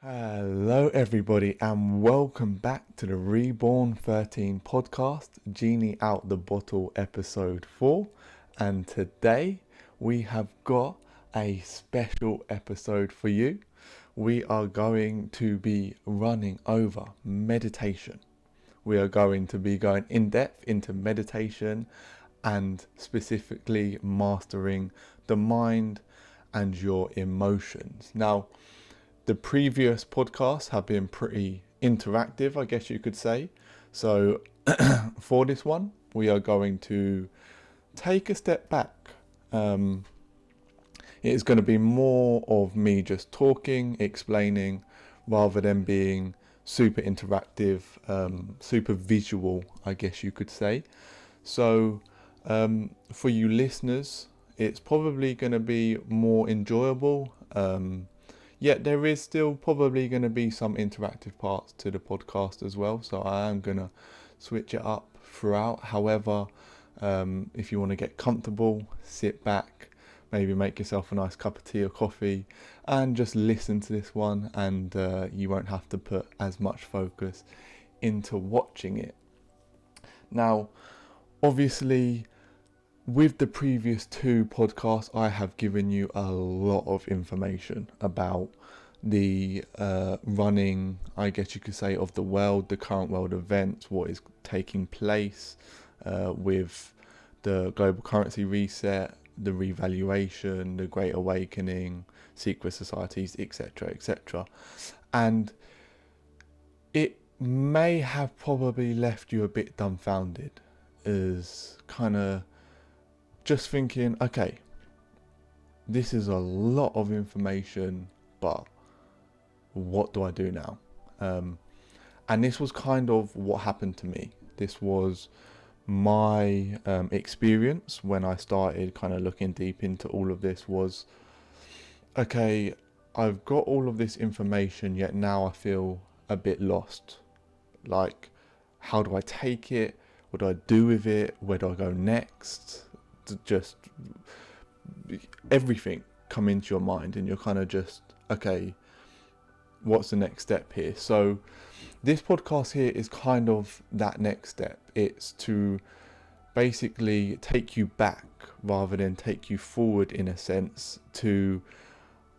Hello, everybody, and welcome back to the Reborn 13 podcast, Genie Out the Bottle, episode 4. And today we have got a special episode for you. We are going to be running over meditation. We are going to be going in depth into meditation and specifically mastering the mind and your emotions. Now, the previous podcasts have been pretty interactive, I guess you could say. So for this one, we are going to take a step back. It is going to be more of me just talking, explaining, rather than being super interactive, super visual, I guess you could say. So for you listeners, it's probably going to be more enjoyable. Yet there is still probably going to be some interactive parts to the podcast as well. So I am going to switch it up throughout. However, if you want to get comfortable, sit back, maybe make yourself a nice cup of tea or coffee and just listen to this one, and you won't have to put as much focus into watching it. Now, obviously, with the previous two podcasts, I have given you a lot of information about the running, I guess you could say, of the world, the current world events, what is taking place with the global currency reset, the revaluation, the Great Awakening, secret societies, etc., etc. And it may have probably left you a bit dumbfounded, as kind of just thinking, okay, this is a lot of information, but what do I do now? And this was kind of what happened to me. This was my experience when I started kind of looking deep into all of this. Was, okay, I've got all of this information, yet now I feel a bit lost. Like, how do I take it? What do I do with it? Where do I go next? Just everything come into your mind, and you're kind of just, okay, what's the next step here? So this podcast here is kind of that next step. It's to basically take you back rather than take you forward, in a sense, to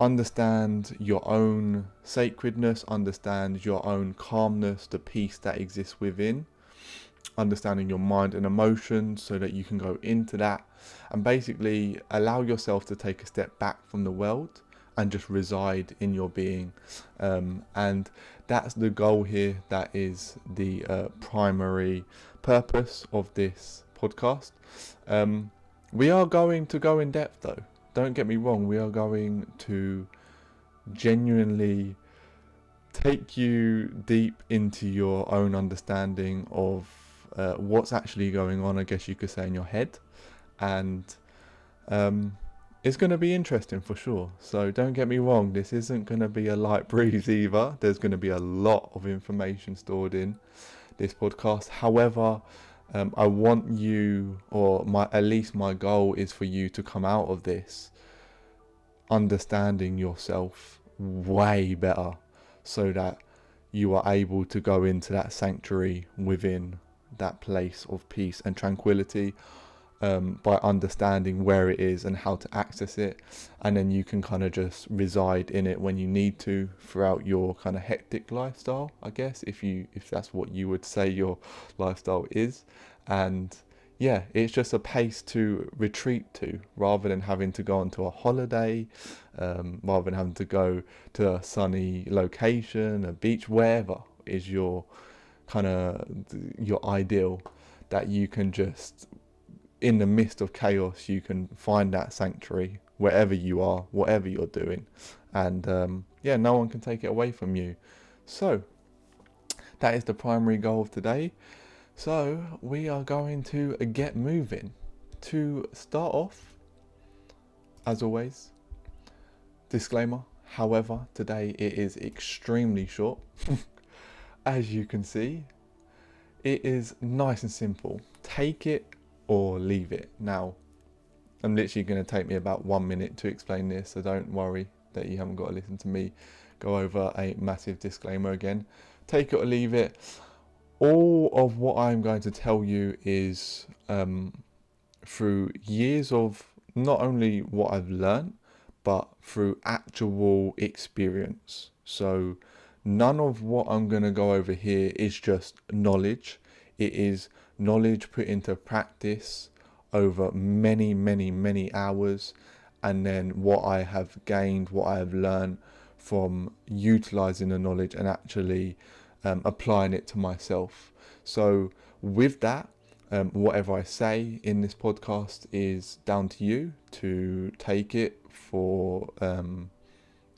understand your own sacredness, understand your own calmness, the peace that exists within, understanding your mind and emotions, so that you can go into that and basically allow yourself to take a step back from the world and just reside in your being. And that's the goal here. That is the primary purpose of this podcast. We are going to go in depth, though. Don't get me wrong. We are going to genuinely take you deep into your own understanding of what's actually going on, I guess you could say, in your head. And it's going to be interesting for sure. So don't get me wrong, this isn't going to be a light breeze either. There's going to be a lot of information stored in this podcast. However, I want you, or at least my goal is for you to come out of this understanding yourself way better, so that you are able to go into that sanctuary within that place of peace and tranquility, by understanding where it is and how to access it. And then you can kind of just reside in it when you need to throughout your kind of hectic lifestyle, I guess, if that's what you would say your lifestyle is. And yeah, it's just a place to retreat to, rather than having to go onto a holiday, rather than having to go to a sunny location, a beach, wherever is your kind of your ideal, that you can just, in the midst of chaos, you can find that sanctuary wherever you are, whatever you're doing. And yeah, no one can take it away from you. So that is the primary goal of today. So we are going to get moving. To start off, as always, disclaimer, however, today it is extremely short. As you can see, it is nice and simple. Take it or leave it. Now, I'm literally going to take me about 1 minute to explain this, so don't worry that you haven't got to listen to me go over a massive disclaimer again. Take it or leave it. All of what I'm going to tell you is through years of not only what I've learned, but through actual experience. So none of what I'm going to go over here is just knowledge. It is knowledge put into practice over many, many, many hours, and then what I have gained, what I have learned from utilizing the knowledge and actually applying it to myself. So with that, whatever I say in this podcast is down to you to take it for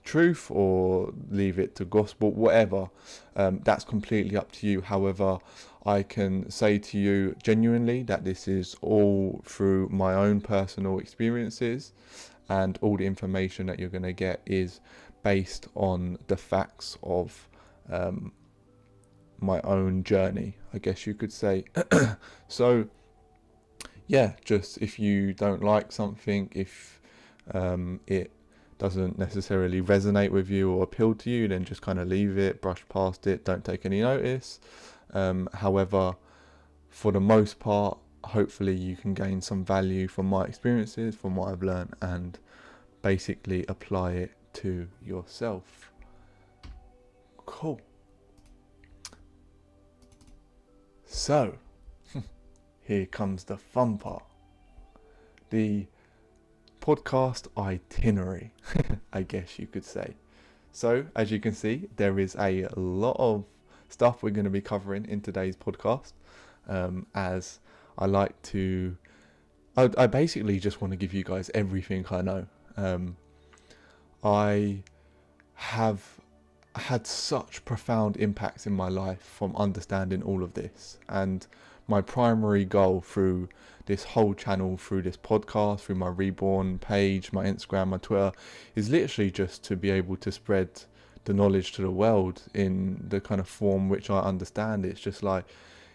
truth or leave it to gospel, whatever. That's completely up to you. However, I can say to you genuinely that this is all through my own personal experiences, and all the information that you're going to get is based on the facts of my own journey, I guess you could say. So yeah, just if you don't like something, if it doesn't necessarily resonate with you or appeal to you, then just kind of leave it, brush past it, don't take any notice. However, for the most part, hopefully you can gain some value from my experiences, from what I've learned, and basically apply it to yourself. Cool. So, here comes the fun part. The podcast itinerary, I guess you could say. So, as you can see, there is a lot of stuff we're going to be covering in today's podcast. As I like to, I basically just want to give you guys everything I know. I have had such profound impacts in my life from understanding all of this, and my primary goal through this whole channel, through this podcast, through my Reborn page, my Instagram, my Twitter, is literally just to be able to spread the knowledge to the world in the kind of form which I understand. It's just like,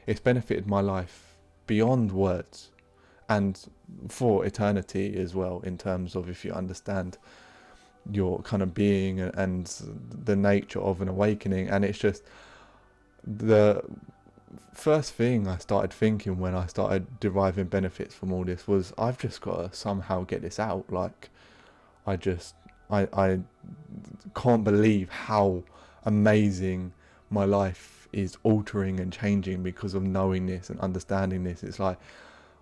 it's benefited my life beyond words and for eternity as well, in terms of if you understand your kind of being and the nature of an awakening. And it's just the first thing I started thinking when I started deriving benefits from all this was, I've just got to somehow get this out. Like, I can't believe how amazing my life is altering and changing because of knowing this and understanding this. It's like,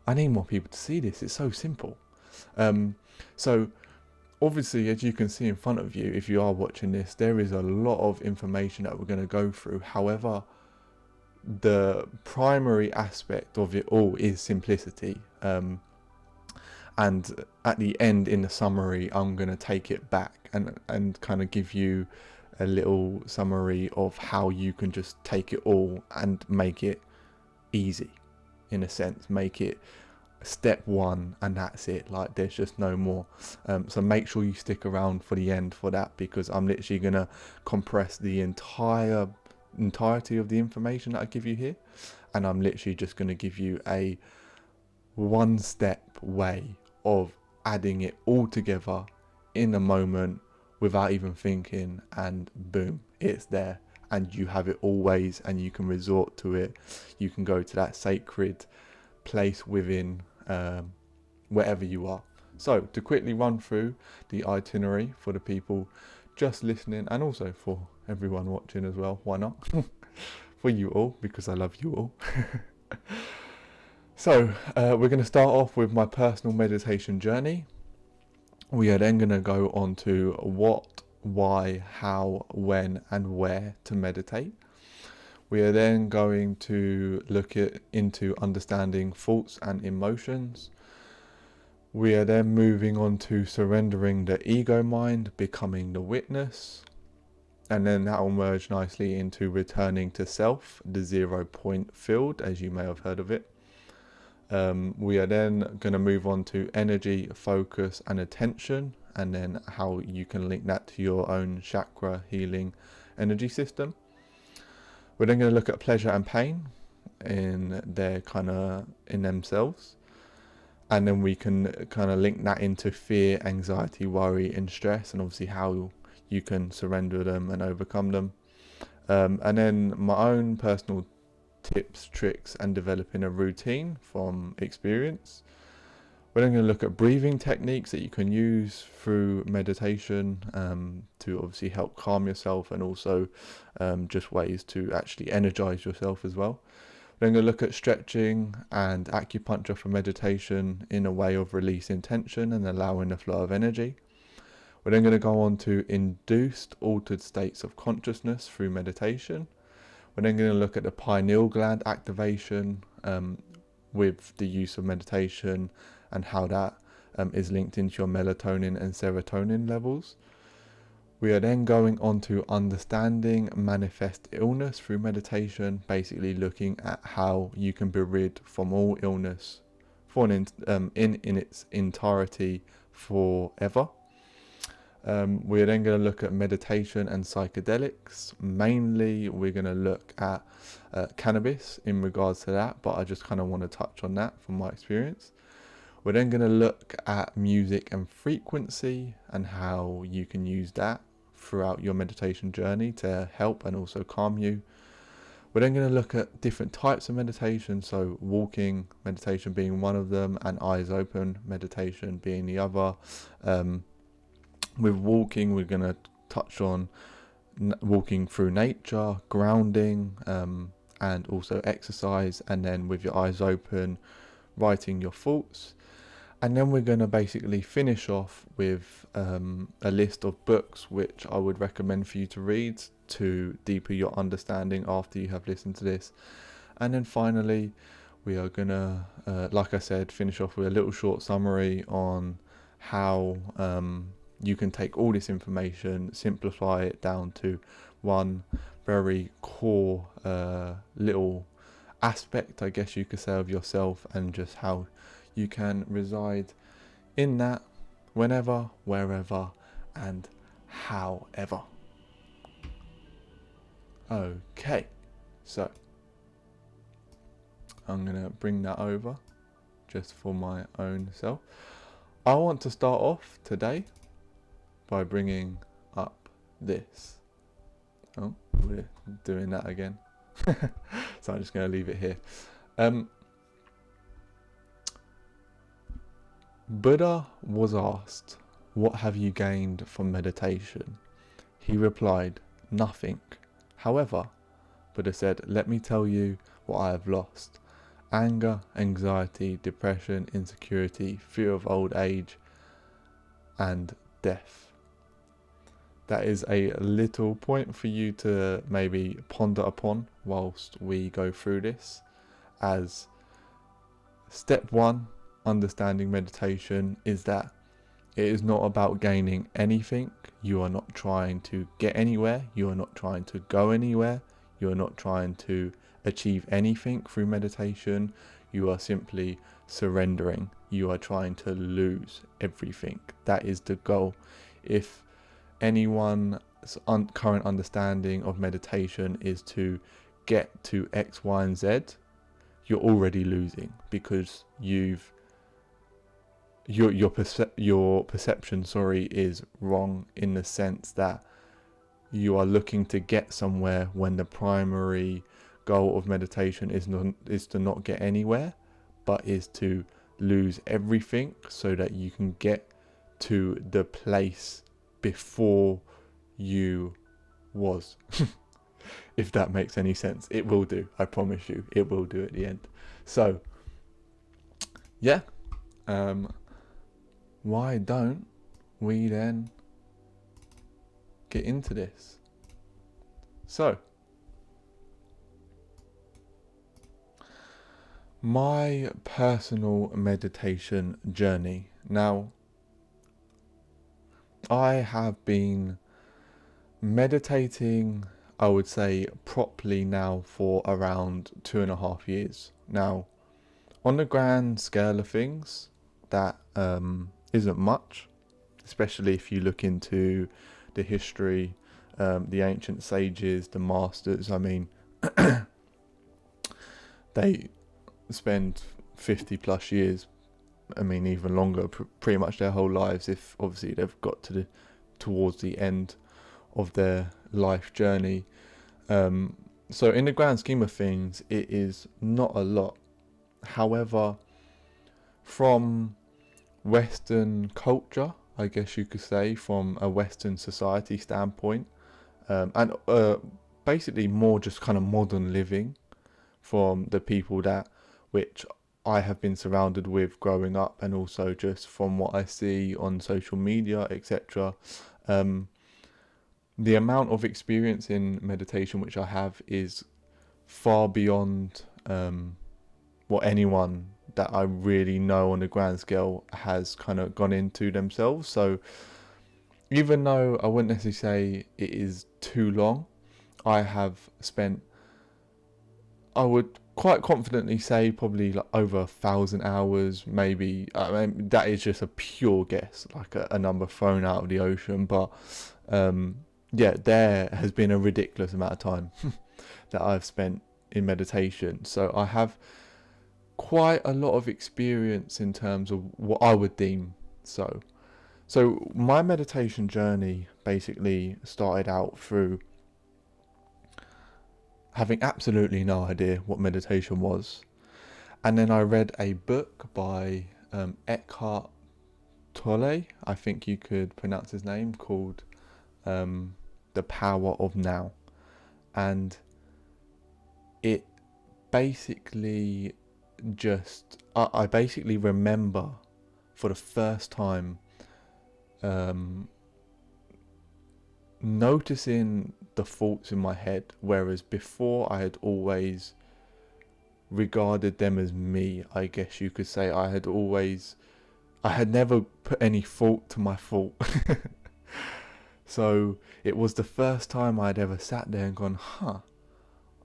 I need more people to see this. It's so simple. So obviously, as you can see in front of you, if you are watching this, there is a lot of information that we're going to go through. However, the primary aspect of it all is simplicity. And at the end, in the summary, I'm going to take it back and kind of give you a little summary of how you can just take it all and make it easy, in a sense. Make it step one and that's it. Like, there's just no more. So make sure you stick around for the end for that, because I'm literally going to compress the entirety of the information that I give you here, and I'm literally just going to give you a one-step way of adding it all together in a moment without even thinking, and boom, it's there, and you have it always, and you can resort to it. You can go to that sacred place within wherever you are. So to quickly run through the itinerary for the people just listening, and also for everyone watching as well, why not? For you all, because I love you all. So we're going to start off with my personal meditation journey. We are then going to go on to what, why, how, when and where to meditate. We are then going to look into understanding thoughts and emotions. We are then moving on to surrendering the ego mind, becoming the witness. And then that will merge nicely into returning to self, the 0 point field, as you may have heard of it. We are then going to move on to energy, focus and attention, and then how you can link that to your own chakra healing energy system. We're then going to look at pleasure and pain in themselves. And then we can kind of link that into fear, anxiety, worry and stress, and obviously how you can surrender them and overcome them. And then my own personal tips, tricks, and developing a routine from experience. We're then going to look at breathing techniques that you can use through meditation to obviously help calm yourself, and also just ways to actually energize yourself as well. We're then going to look at stretching and acupuncture for meditation in a way of releasing tension and allowing the flow of energy. We're then going to go on to induced altered states of consciousness through meditation. We're then going to look at the pineal gland activation with the use of meditation and how that is linked into your melatonin and serotonin levels. We are then going on to understanding manifest illness through meditation, basically looking at how you can be rid from all illness in its entirety forever. We're then going to look at meditation and psychedelics. Mainly, we're going to look at cannabis in regards to that, but I just kind of want to touch on that from my experience. We're then going to look at music and frequency and how you can use that throughout your meditation journey to help and also calm you. We're then going to look at different types of meditation, so walking meditation being one of them, and eyes open meditation being the other. With walking, we're going to touch on walking through nature, grounding, and also exercise. And then with your eyes open, writing your thoughts. And then we're going to basically finish off with a list of books which I would recommend for you to read to deepen your understanding after you have listened to this. And then finally, we are going to, like I said, finish off with a little short summary on how you can take all this information, simplify it down to one very core little aspect, I guess you could say, of yourself, and just how you can reside in that whenever, wherever, and however. Okay, so I'm going to bring that over just for my own self. I want to start off today by bringing up this. Oh, we're doing that again. So I'm just going to leave it here. Buddha was asked, "What have you gained from meditation?" He replied, "Nothing." However, Buddha said, "Let me tell you what I have lost. Anger, anxiety, depression, insecurity, fear of old age, and death." That is a little point for you to maybe ponder upon whilst we go through this. As step one, understanding meditation is that it is not about gaining anything. You are not trying to get anywhere. You are not trying to go anywhere. You are not trying to achieve anything through meditation. You are simply surrendering. You are trying to lose everything. That is the goal. If anyone's current understanding of meditation is to get to X, Y, and Z, you're already losing, because your perception is wrong, in the sense that you are looking to get somewhere when the primary goal of meditation is to not get anywhere, but is to lose everything so that you can get to the place before you was. If that makes any sense. It will do, I promise you, it will do at the end. So yeah, why don't we then get into this? So my personal meditation journey. Now, I have been meditating, I would say, properly now for around 2.5 years. Now, on the grand scale of things, that isn't much, especially if you look into the history, the ancient sages, the masters. I mean, they spend 50 plus years, I mean even longer, pretty much their whole lives, if obviously they've got towards the end of their life journey. So in the grand scheme of things, it is not a lot. However, from Western culture, I guess you could say, from a Western society standpoint, and basically more just kind of modern living from the people that which I have been surrounded with growing up, and also just from what I see on social media, etc. The amount of experience in meditation which I have is far beyond what anyone that I really know on a grand scale has kind of gone into themselves. So even though I wouldn't necessarily say it is too long, I have spent, I would quite confidently say, probably like over 1,000 hours, maybe. I mean, that is just a pure guess, like a number thrown out of the ocean. But yeah, there has been a ridiculous amount of time that I've spent in meditation. So I have quite a lot of experience in terms of what I would deem so. So my meditation journey basically started out through having absolutely no idea what meditation was. And then I read a book by Eckhart Tolle, I think you could pronounce his name, called The Power of Now. And it basically I basically remember for the first time noticing the thoughts in my head, whereas before I had always regarded them as me, I guess you could say. I had never put any thought to my thought. So it was the first time I'd ever sat there and gone,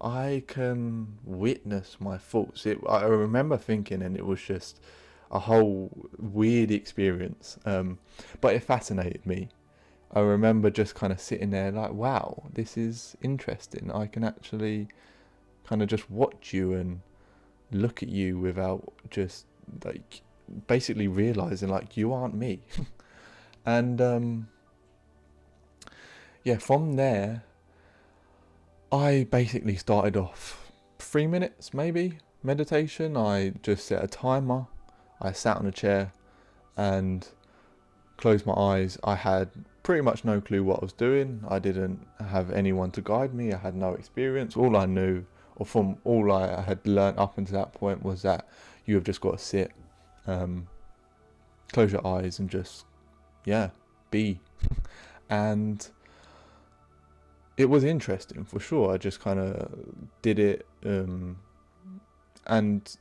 I can witness my thoughts. I remember thinking, and it was just a whole weird experience, but it fascinated me. I remember just kind of sitting there like, wow, this is interesting. I can actually kind of just watch you and look at you without just like basically realizing like you aren't me. And yeah, from there I basically started off 3 minutes maybe meditation. I just set a timer. I sat on a chair and closed my eyes. I had pretty much no clue what I was doing. I didn't have anyone to guide me. I had no experience. All I knew, or from all I had learned up until that point, was that you have just got to sit, close your eyes and just, be. And it was interesting for sure. I just kind of did it. And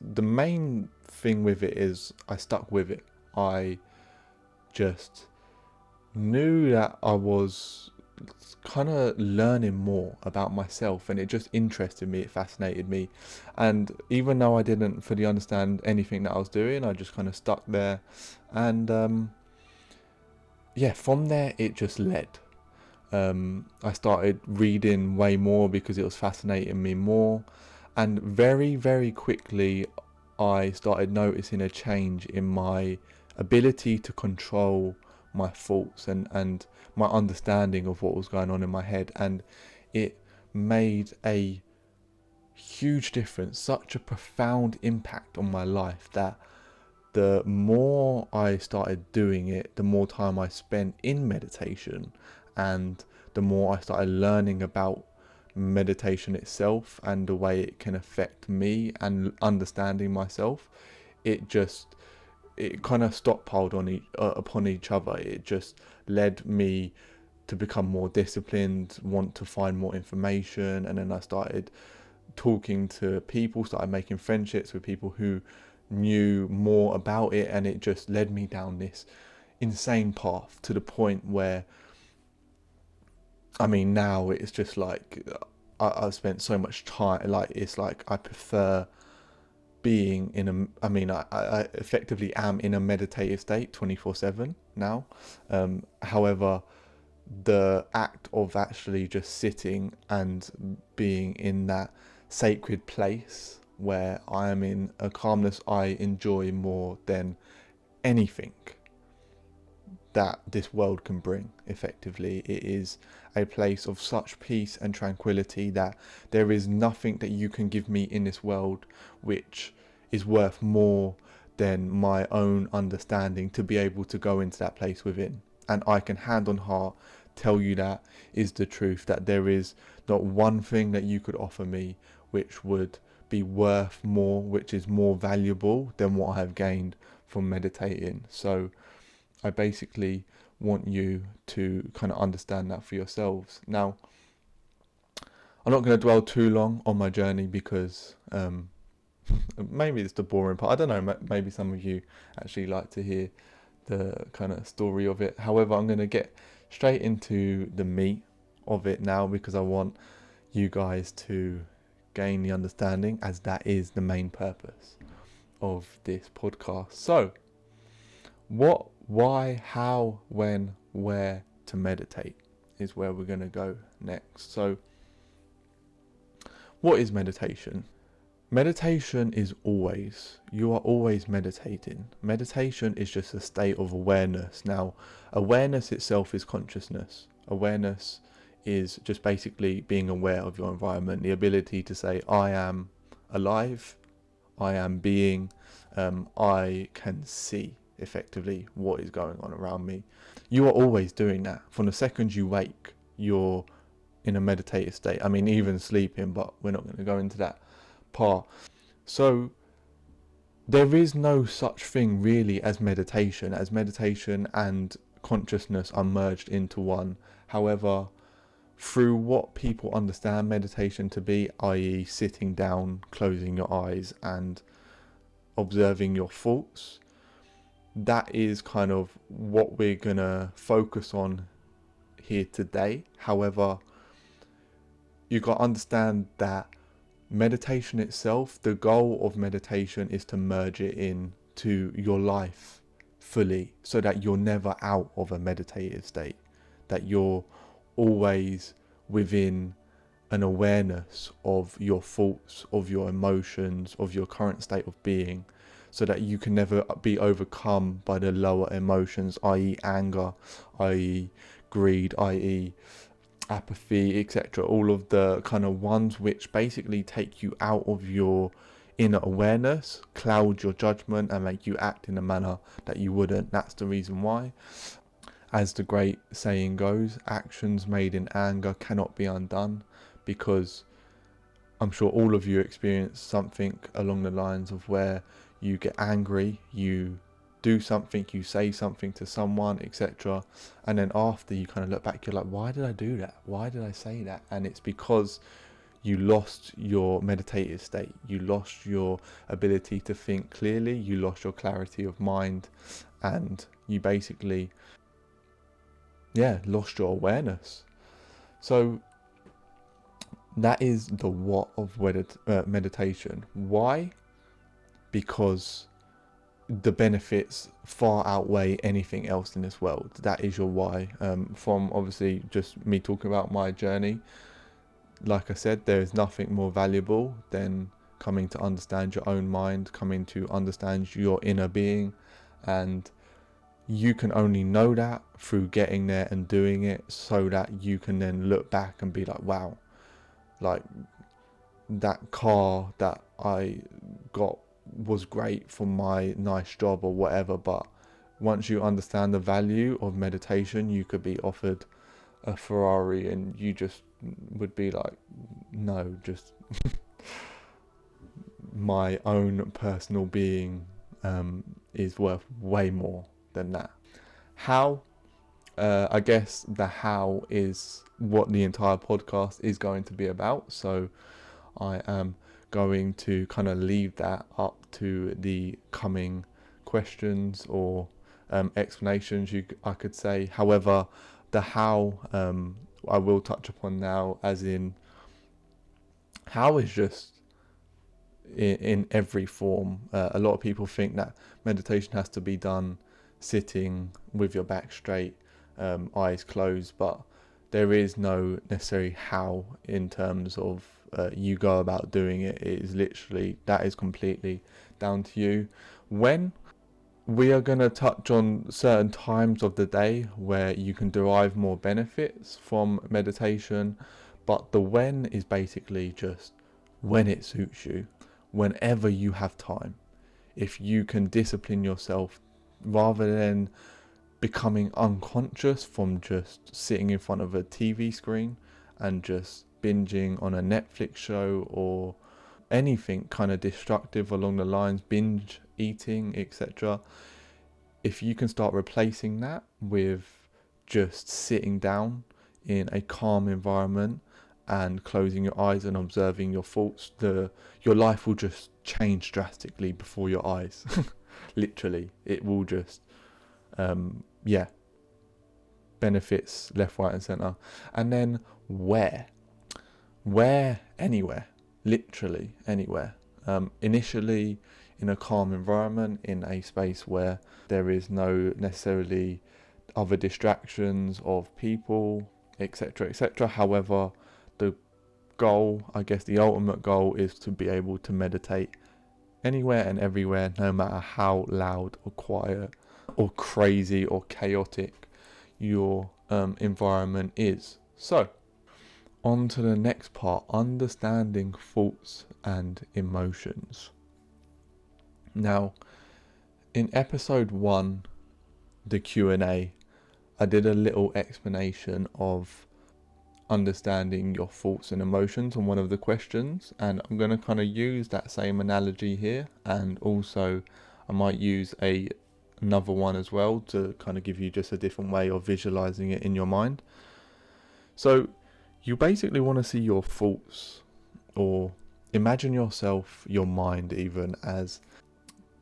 the main thing with it is I stuck with it. I just knew that I was kind of learning more about myself, and it just interested me, it fascinated me. And even though I didn't fully understand anything that I was doing, I just kind of stuck there. And from there it just led. I started reading way more because it was fascinating me more, and very, very quickly I started noticing a change in my ability to control my thoughts and my understanding of what was going on in my head. And it made a huge difference, such a profound impact on my life, that the more I started doing it, the more time I spent in meditation, and the more I started learning about meditation itself and the way it can affect me and understanding myself. It kind of stockpiled upon each other. It just led me to become more disciplined, want to find more information, and then I started talking to people, started making friendships with people who knew more about it, and it just led me down this insane path to the point where, I mean, now it's just like I've spent so much time, like it's like I prefer being in I effectively am in a meditative state 24/7 now. However, the act of actually just sitting and being in that sacred place where I am in a calmness I enjoy more than anything that this world can bring. Effectively, it is a place of such peace and tranquility that there is nothing that you can give me in this world which is worth more than my own understanding to be able to go into that place within. And I can hand on heart tell you that is the truth, that there is not one thing that you could offer me which would be worth more, which is more valuable than what I have gained from meditating. So I basically want you to kind of understand that for yourselves. Now, I'm not going to dwell too long on my journey because maybe it's the boring part. I don't know, maybe some of you actually like to hear the kind of story of it. However, I'm going to get straight into the meat of it now because I want you guys to gain the understanding, as that is the main purpose of this podcast. So, what, why, how, when, where to meditate is where we're going to go next. So, what is meditation? Meditation is you are always meditating. Meditation is just a state of awareness. Now, awareness itself is consciousness. Awareness is just basically being aware of your environment, the ability to say, I am alive, I am being, I can see effectively what is going on around me. You are always doing that. From the second you wake, you're in a meditative state. I mean, even sleeping, but we're not going to go into that part. So there is no such thing really as meditation and consciousness are merged into one. However, through what people understand meditation to be, i.e. sitting down, closing your eyes and observing your thoughts, that is kind of what we're gonna focus on here today. However, you got to understand that meditation itself, the goal of meditation is to merge it into your life fully, so that you're never out of a meditative state, that you're always within an awareness of your thoughts, of your emotions, of your current state of being, so that you can never be overcome by the lower emotions, i.e. anger, i.e. greed, i.e. apathy, etc. All of the kind of ones which basically take you out of your inner awareness, cloud your judgment and make you act in a manner that you wouldn't. That's the reason why. As the great saying goes, actions made in anger cannot be undone, because I'm sure all of you experience something along the lines of where you get angry, you do something, you say something to someone, etc. And then after you kind of look back, you're like, why did I do that? Why did I say that? And it's because you lost your meditative state. You lost your ability to think clearly. You lost your clarity of mind, and you basically, lost your awareness. So that is the what of meditation. Why? Because the benefits far outweigh anything else in this world. That is your why. From obviously just me talking about my journey, like I said, there is nothing more valuable than coming to understand your own mind, coming to understand your inner being, and you can only know that through getting there and doing it, so that you can then look back and be like, wow, like that car that I got was great for my nice job or whatever, but once you understand the value of meditation, you could be offered a Ferrari and you just would be like, no, just my own personal being is worth way more than that. How? I guess the how is what the entire podcast is going to be about, so I am going to kind of leave that up to the coming questions or explanations, I could say. However, the how I will touch upon now, as in how is just in every form. A lot of people think that meditation has to be done sitting with your back straight, eyes closed, but there is no necessary how in terms of you go about doing it. It is literally, that is completely down to you. When we are going to touch on certain times of the day where you can derive more benefits from meditation, but the when is basically just when it suits you, whenever you have time. If you can discipline yourself rather than becoming unconscious from just sitting in front of a TV screen and just binging on a Netflix show or anything kind of destructive along the lines, binge eating, etc. If you can start replacing that with just sitting down in a calm environment and closing your eyes and observing your thoughts, your life will just change drastically before your eyes. Literally, it will just benefits left, right and center. And then where anywhere, literally anywhere. Initially in a calm environment, in a space where there is no necessarily other distractions of people, etc., etc. However, the goal, I guess the ultimate goal, is to be able to meditate anywhere and everywhere, no matter how loud or quiet or crazy or chaotic your environment is. So on to the next part, understanding thoughts and emotions. Now, in episode 1, the Q&A, I did a little explanation of understanding your thoughts and emotions on one of the questions, and I'm going to kind of use that same analogy here, and also I might use another one as well to kind of give you just a different way of visualizing it in your mind. So you basically want to see your thoughts, or imagine yourself, your mind even, as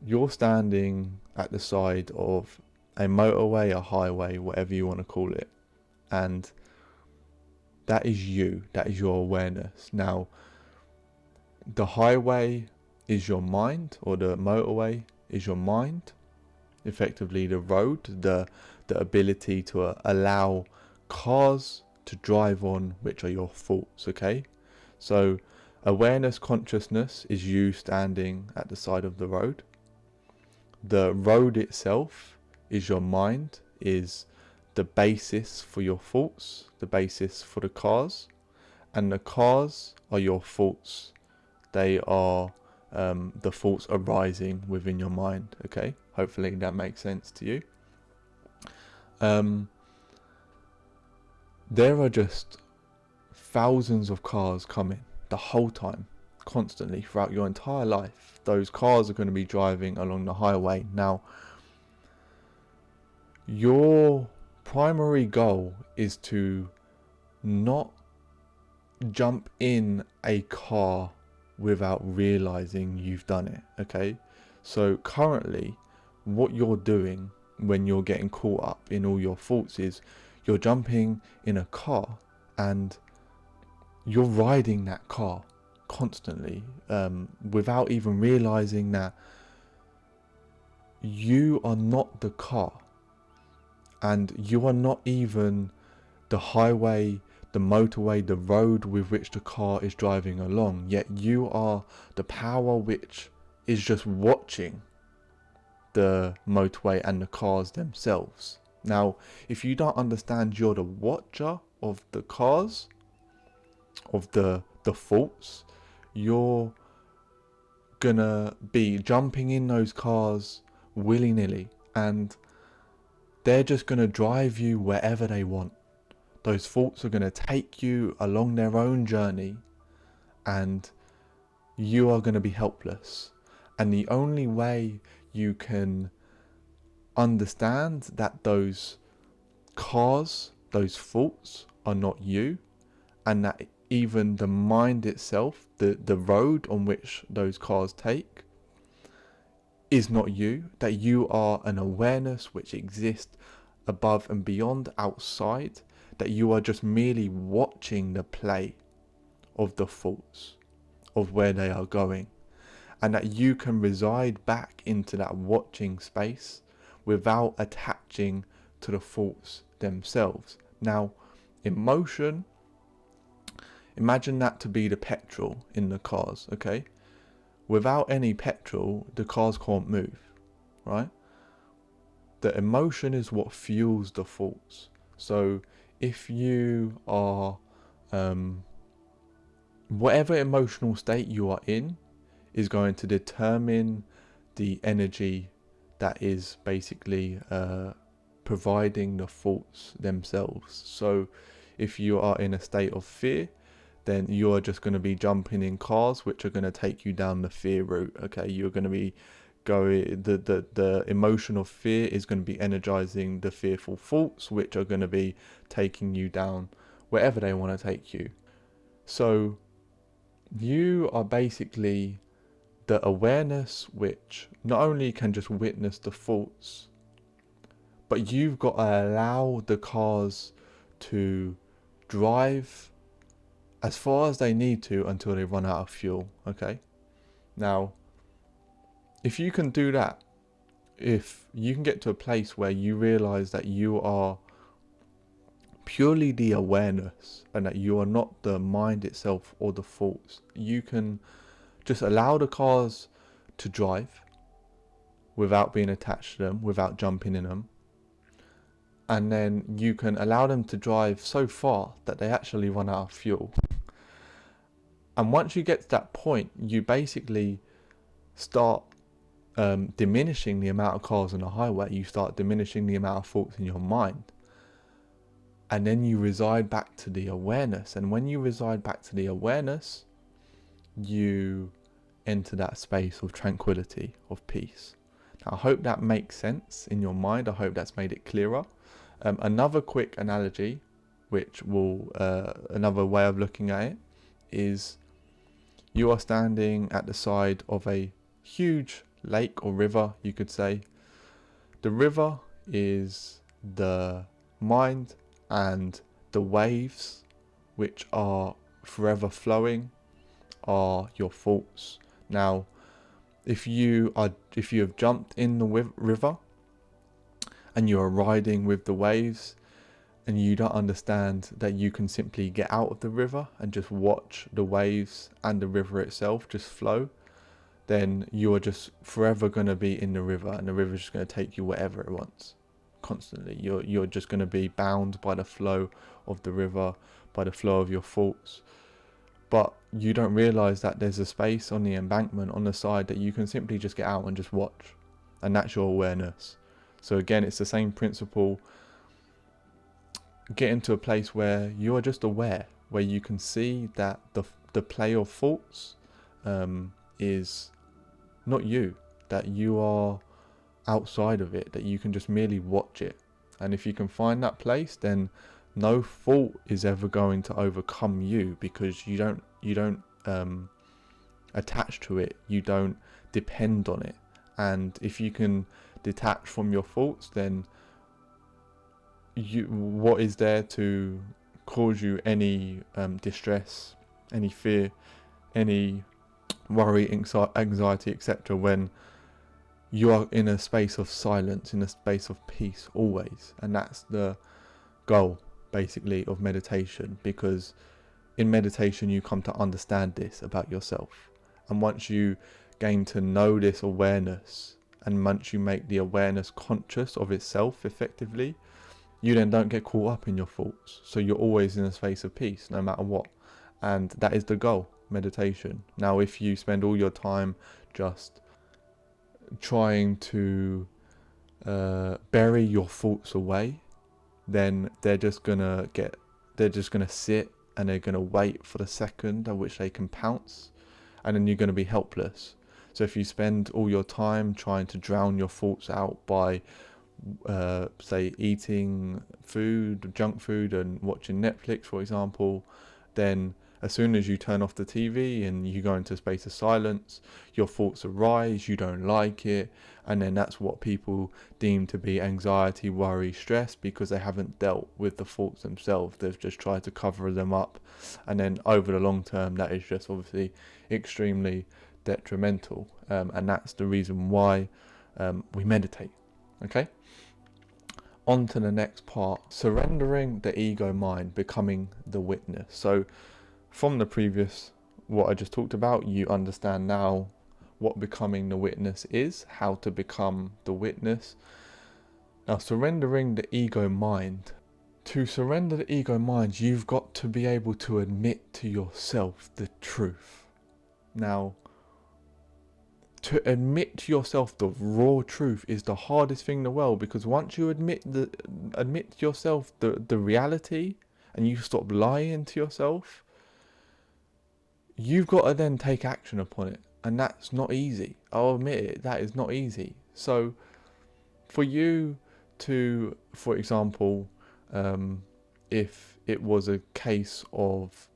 you're standing at the side of a motorway, a highway, whatever you want to call it, and that is you, that is your awareness. Now, the highway is your mind, or the motorway is your mind. Effectively, the road, the ability to allow cars to drive on, which are your thoughts, okay? So, awareness, consciousness is you standing at the side of the road. The road itself is your mind, is the basis for your thoughts, the basis for the cars, and the cars are your thoughts. They are the thoughts arising within your mind, okay? Hopefully that makes sense to you. There are just thousands of cars coming the whole time, constantly, throughout your entire life. Those cars are going to be driving along the highway. Now, your primary goal is to not jump in a car without realizing you've done it, okay? So currently, what you're doing when you're getting caught up in all your thoughts is you're jumping in a car and you're riding that car constantly, without even realizing that you are not the car, and you are not even the highway, the motorway, the road with which the car is driving along, yet you are the power which is just watching the motorway and the cars themselves. Now, if you don't understand you're the watcher of the cars, of the thoughts, you're gonna be jumping in those cars willy-nilly, and they're just gonna drive you wherever they want. Those thoughts are gonna take you along their own journey, and you are gonna be helpless. And the only way you can understand that those cars, those thoughts are not you, and that even the mind itself, the road on which those cars take, is not you, that you are an awareness which exists above and beyond, outside, that you are just merely watching the play of the thoughts, of where they are going, and that you can reside back into that watching space without attaching to the thoughts themselves. Now, emotion, imagine that to be the petrol in the cars, okay? Without any petrol, the cars can't move, right? the emotion is what fuels the thoughts. So if you are, whatever emotional state you are in is going to determine the energy that is basically providing the thoughts themselves. So if you are in a state of fear, then you're just going to be jumping in cars which are going to take you down the fear route. Okay, you're going to be going, the emotion of fear is going to be energizing the fearful thoughts, which are going to be taking you down wherever they want to take you. So you are basically the awareness which not only can just witness the thoughts, but you've got to allow the cars to drive as far as they need to until they run out of fuel. Okay, now if you can do that, if you can get to a place where you realize that you are purely the awareness and that you are not the mind itself or the thoughts, you can just allow the cars to drive without being attached to them, without jumping in them. And then you can allow them to drive so far that they actually run out of fuel. And once you get to that point, you basically start diminishing the amount of cars on the highway. You start diminishing the amount of thoughts in your mind. And then you reside back to the awareness. And when you reside back to the awareness, you enter that space of tranquility, of peace. Now, I hope that makes sense in your mind. I hope that's made it clearer. Another quick analogy, which will, another way of looking at it, is you are standing at the side of a huge lake or river, you could say. The river is the mind, and the waves, which are forever flowing, are your thoughts. Now, if you have jumped in the river and you are riding with the waves, and you don't understand that you can simply get out of the river and just watch the waves and the river itself just flow, then you are just forever going to be in the river, and the river is just going to take you wherever it wants constantly. You're just going to be bound by the flow of the river, by the flow of your thoughts. But you don't realize that there's a space on the embankment on the side that you can simply just get out and just watch, and that's your awareness. So again, it's the same principle. Get into a place where you are just aware, where you can see that the play of thoughts is not you, that you are outside of it, that you can just merely watch it. And if you can find that place, then no thought is ever going to overcome you, because you don't attach to it, you don't depend on it. And if you can detach from your thoughts, then what is there to cause you any distress, any fear, any worry, anxiety, etc., when you are in a space of silence, in a space of peace always. And that's the goal basically of meditation, because in meditation you come to understand this about yourself. And once you gain to know this awareness, and once you make the awareness conscious of itself effectively, you then don't get caught up in your thoughts. So you're always in a space of peace no matter what. And that is the goal, meditation. Now, if you spend all your time just trying to bury your thoughts away, then they're just gonna sit, and they're gonna wait for the second at which they can pounce, and then you're gonna be helpless. So if you spend all your time trying to drown your thoughts out by say eating food, junk food, and watching Netflix, for example, then as soon as you turn off the TV and you go into a space of silence, your thoughts arise, you don't like it, and then that's what people deem to be anxiety, worry, stress, because they haven't dealt with the thoughts themselves. They've just tried to cover them up, and then over the long term that is just obviously extremely detrimental, and that's the reason why we meditate. Okay, on to the next part, surrendering the ego mind, becoming the witness. So from the previous, what I just talked about, you understand now what becoming the witness is, how to become the witness. Now, surrendering the ego mind. To surrender the ego mind, you've got to be able to admit to yourself the truth. Now, to admit to yourself the raw truth is the hardest thing in the world, because once you admit to yourself the reality and you stop lying to yourself, you've got to then take action upon it. And that's not easy. I'll admit it, that is not easy. So for you to, for example, if it was a case of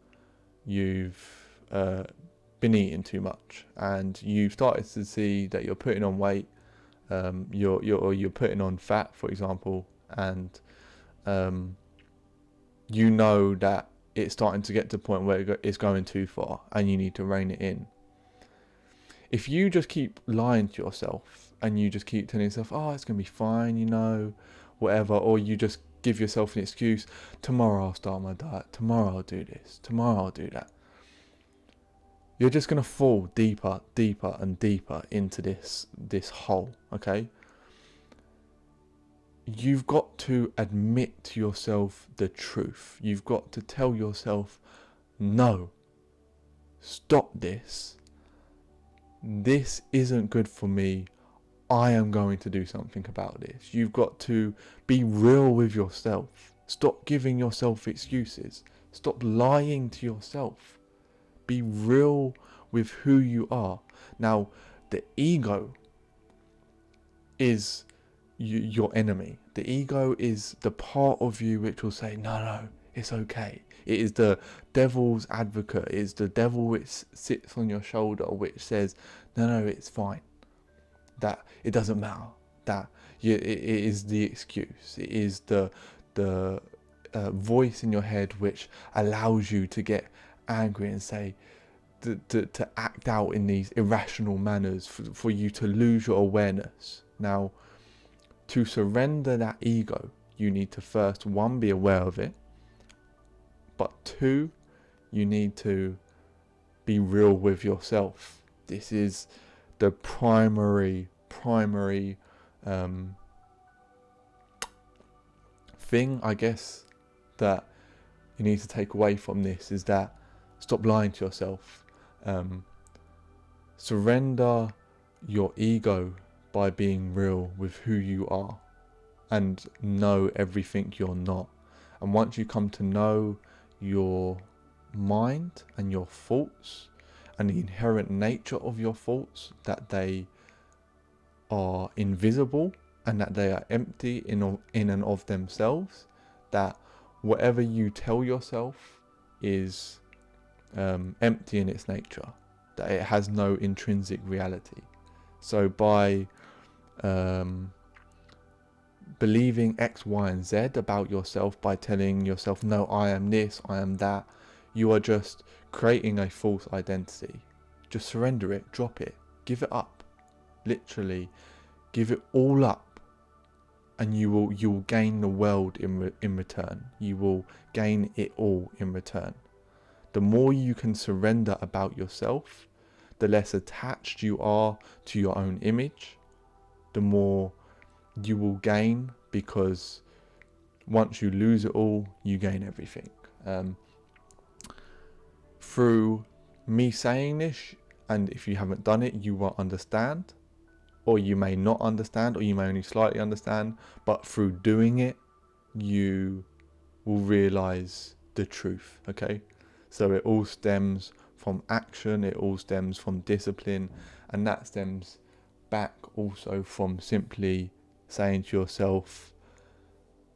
you've been eating too much and you've started to see that you're putting on weight, you're putting on fat, for example, and you know that it's starting to get to the point where it's going too far and you need to rein it in. If you just keep lying to yourself and you just keep telling yourself, oh, it's going to be fine, you know, whatever, or you just give yourself an excuse, tomorrow I'll start my diet, tomorrow I'll do this, tomorrow I'll do that, you're just going to fall deeper and deeper into this hole, okay? You've got to admit to yourself the truth. You've got to tell yourself, no, stop this. This isn't good for me. I am going to do something about this. You've got to be real with yourself. Stop giving yourself excuses. Stop lying to yourself. Be real with who you are. Now, the ego is your enemy. The ego is the part of you which will say, no, it's okay. It is the devil's advocate. It is the devil which sits on your shoulder, which says, no, it's fine. That it doesn't matter. That it is the excuse. It is the voice in your head which allows you to get angry and say, to act out in these irrational manners, for you to lose your awareness. Now, to surrender that ego, you need to first, one, be aware of it, but two, you need to be real with yourself. This is the primary thing, I guess, that you need to take away from this, is that stop lying to yourself. Surrender your ego by being real with who you are and know everything you're not. And once you come to know your mind and your thoughts and the inherent nature of your thoughts, that they are invisible and that they are empty in and of themselves, that whatever you tell yourself is empty in its nature, that it has no intrinsic reality. So by believing X, Y, and Z about yourself, by telling yourself, no, I am this, I am that, you are just creating a false identity. Just surrender it, drop it, give it up. Literally, give it all up, and you will gain the world in return. You will gain it all in return. The more you can surrender about yourself, the less attached you are to your own image, the more you will gain, because once you lose it all, you gain everything. Through me saying this, and if you haven't done it, you won't understand, or you may not understand, or you may only slightly understand, but through doing it, you will realize the truth, okay? So it all stems from action, it all stems from discipline, and that stems back also from simply saying to yourself,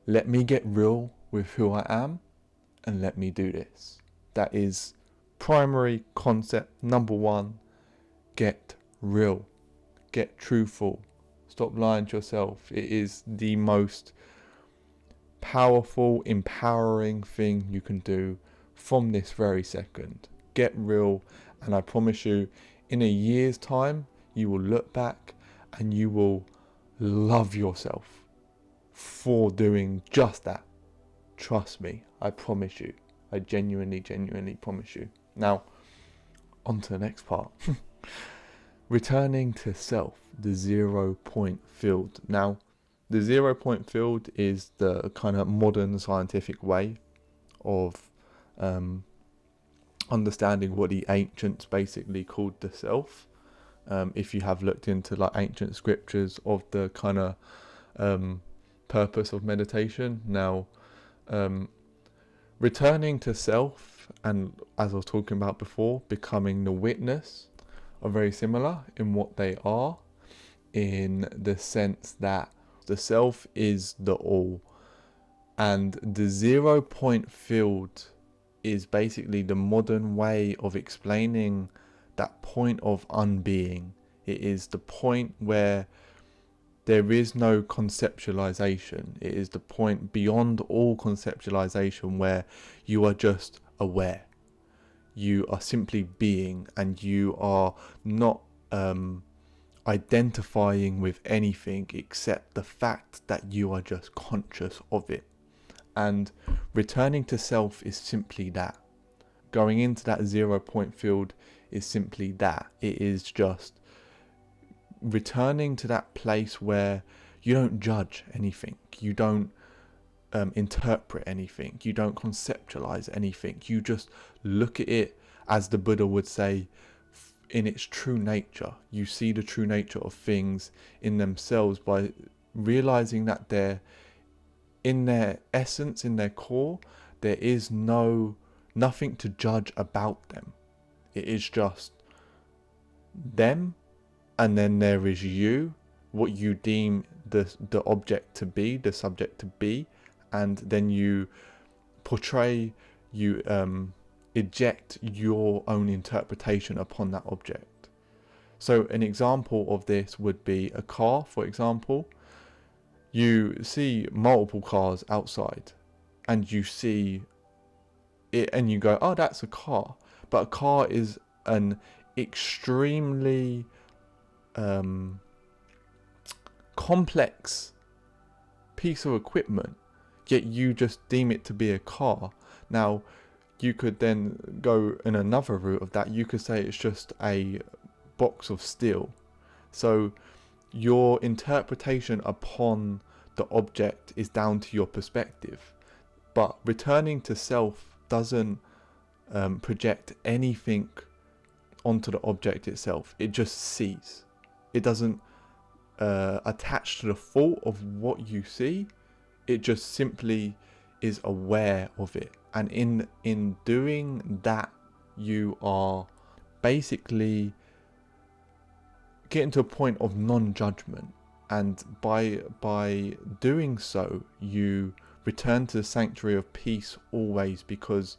let me get real with who I am and let me do this. That is primary concept number one. Get real, get truthful, stop lying to yourself. It is the most powerful, empowering thing you can do from this very second. Get real, and I promise you, in a year's time, you will look back and you will love yourself for doing just that. Trust me, I promise you. I genuinely promise you. Now, on to the next part. Returning to self, the 0 point field. Now, the 0 point field is the kind of modern scientific way of understanding what the ancients basically called the self. If you have looked into like ancient scriptures of the kind of purpose of meditation. Now, returning to self, and as I was talking about before, becoming the witness, are very similar in what they are, in the sense that the self is the all, and the 0 point field is basically the modern way of explaining that point of unbeing. It is the point where there is no conceptualization. It is the point beyond all conceptualization where you are just aware. You are simply being, and you are not identifying with anything except the fact that you are just conscious of it. And returning to self is simply that. Going into that 0 point field is simply that. It is just returning to that place where you don't judge anything. You don't interpret anything. You don't conceptualize anything. You just look at it, as the Buddha would say, in its true nature. You see the true nature of things in themselves by realizing that they're, in their essence, in their core, there is nothing to judge about them. It is just them, and then there is you, what you deem the object to be, the subject to be, and then you portray, you eject your own interpretation upon that object. So an example of this would be a car, for example. You see multiple cars outside, and you see it, and you go, oh, that's a car. But a car is an extremely complex piece of equipment, yet you just deem it to be a car. Now, you could then go in another route of that. You could say it's just a box of steel. So your interpretation upon the object is down to your perspective. But returning to self doesn't project anything onto the object itself. It just sees. It doesn't attach to the thought of what you see. It just simply is aware of it. And in doing that, you are basically getting to a point of non-judgment. And by doing so, you return to the sanctuary of peace always, because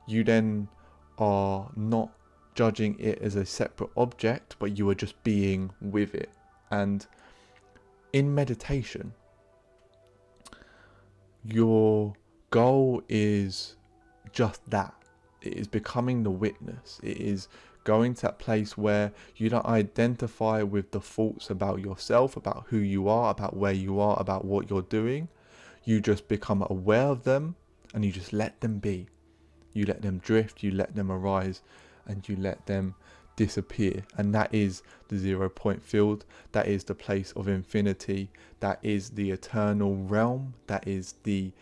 you then are not judging it as a separate object, but you are just being with it. And in meditation, your goal is just that. It is becoming the witness. It is going to that place where you don't identify with the thoughts about yourself, about who you are, about where you are, about what you're doing. You just become aware of them, and you just let them be. You let them drift, you let them arise, and you let them disappear. And that is the 0 point field. That is the place of infinity. That is the eternal realm. That is the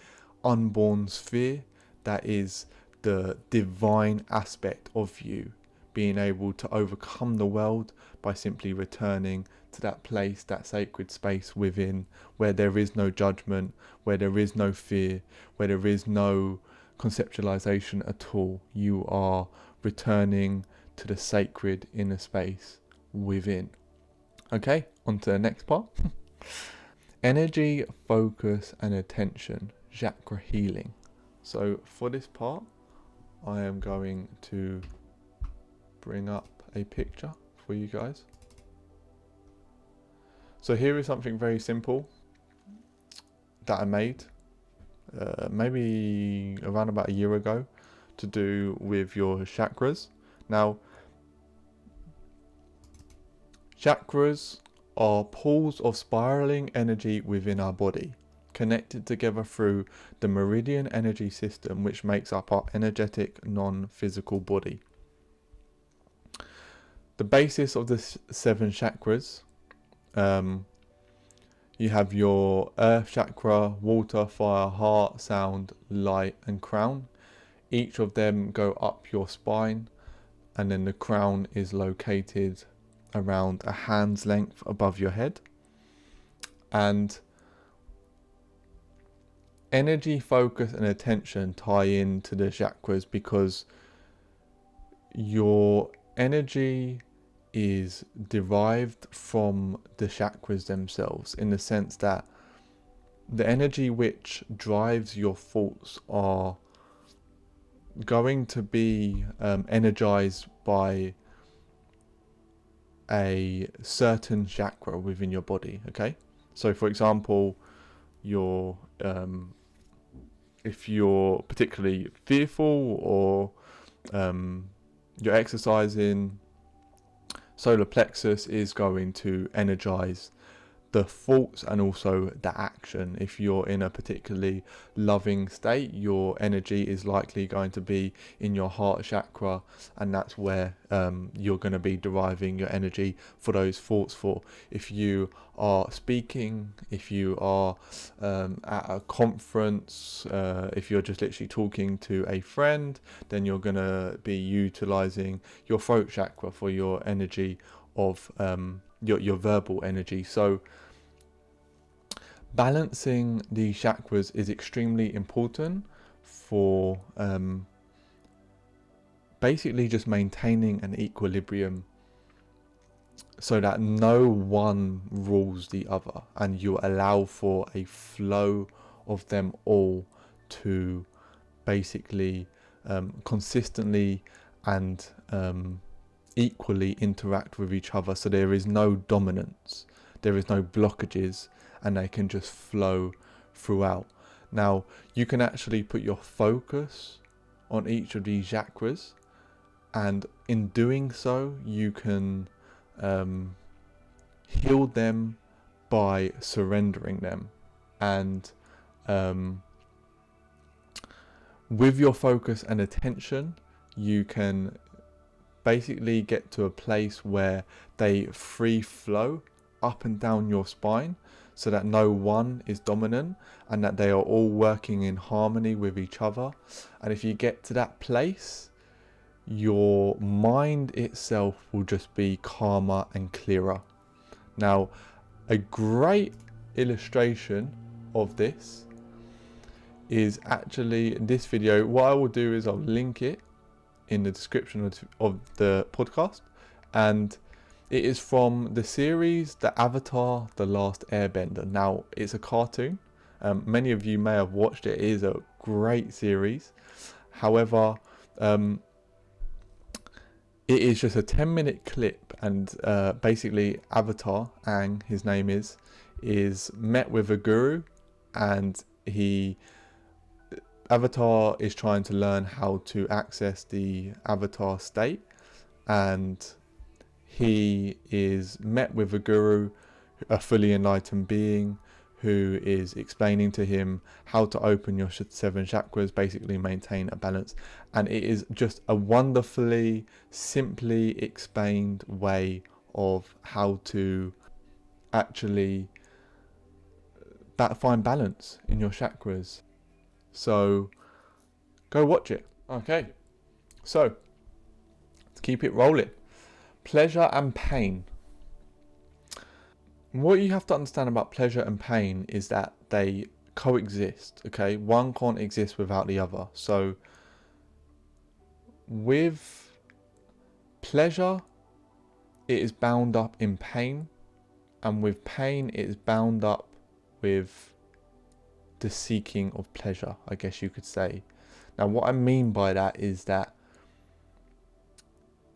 unborn sphere. That is the divine aspect of you, being able to overcome the world by simply returning to that place, that sacred space within, where there is no judgment, where there is no fear, where there is no conceptualization at all. You are returning to the sacred inner space within. Okay, on to the next part. Energy, focus and attention, chakra healing. So for this part, I am going to bring up a picture for you guys. So here is something very simple that I made maybe around about a year ago, to do with your chakras. Now, chakras are pools of spiraling energy within our body, connected together through the meridian energy system, which makes up our energetic non-physical body. The basis of the 7 chakras You have your earth chakra, water, fire, heart, sound, light, and crown. Each of them go up your spine, and then the crown is located around a hand's length above your head. And energy, focus, and attention tie into the chakras because your energy is derived from the chakras themselves, in the sense that the energy which drives your thoughts are going to be energized by a certain chakra within your body. Okay, so for example, your if you're particularly fearful or you're exercising, solar plexus is going to energize the thoughts and also the action. If you're in a particularly loving state, your energy is likely going to be in your heart chakra, and that's where you're going to be deriving your energy for those thoughts for. If you are speaking, if you are at a conference, if you're just literally talking to a friend, then you're going to be utilizing your throat chakra for your energy of your verbal energy. So balancing the chakras is extremely important for basically just maintaining an equilibrium, so that no one rules the other, and you allow for a flow of them all to basically consistently and equally interact with each other, so there is no dominance, there is no blockages, and they can just flow throughout. Now, you can actually put your focus on each of these chakras, and in doing so, you can heal them by surrendering them. And with your focus and attention, you can basically get to a place where they free flow up and down your spine, so that no one is dominant and that they are all working in harmony with each other. And if you get to that place, your mind itself will just be calmer and clearer. Now, a great illustration of this is actually this video. What I will do is I'll link it in the description of the podcast, and it is from the series The Avatar: The Last Airbender. Now, it's a cartoon. Many of you may have watched it. It is a great series. However, it is just a 10-minute clip, and basically Avatar, Aang, his name is met with a guru, and Avatar is trying to learn how to access the Avatar state, and he is met with a guru, a fully enlightened being, who is explaining to him how to open your 7 chakras, basically maintain a balance. And it is just a wonderfully, simply explained way of how to actually find balance in your chakras. So go watch it. Okay, so let's keep it rolling. Pleasure and pain. What you have to understand about pleasure and pain is that they coexist. Okay, one can't exist without the other. So with pleasure, it is bound up in pain, and with pain, it is bound up with the seeking of pleasure, I guess you could say. Now, what I mean by that is that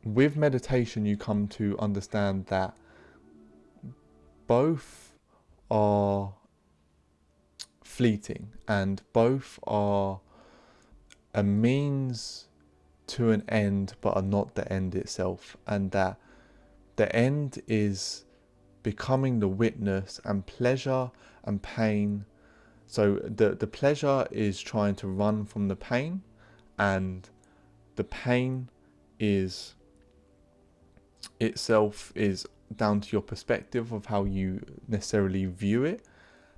with meditation, you come to understand that both are fleeting and both are a means to an end, but are not the end itself, and that the end is becoming the witness, and pleasure and pain. So the pleasure is trying to run from the pain, and the pain is itself is down to your perspective of how you necessarily view it.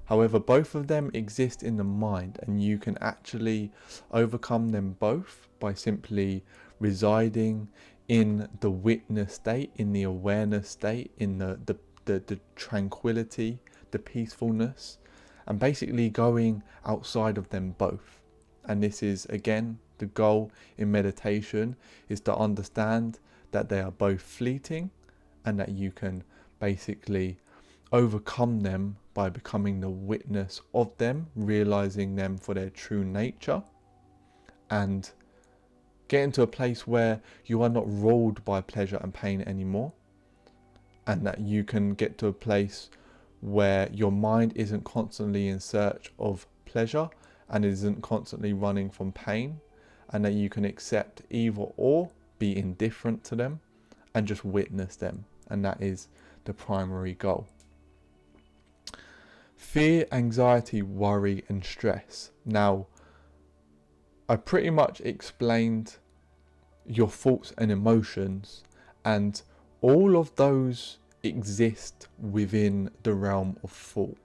However, both of them exist in the mind, and you can actually overcome them both by simply residing in the witness state, in the awareness state, in the tranquility, the peacefulness, and basically going outside of them both. And this is, again, the goal in meditation, is to understand that they are both fleeting and that you can basically overcome them by becoming the witness of them, realizing them for their true nature, and getting to a place where you are not ruled by pleasure and pain anymore, and that you can get to a place where your mind isn't constantly in search of pleasure and isn't constantly running from pain, and that you can accept either or, be indifferent to them, and just witness them. And that is the primary goal. Fear, anxiety, worry, and stress. Now, I pretty much explained your thoughts and emotions, and all of those exist within the realm of thought.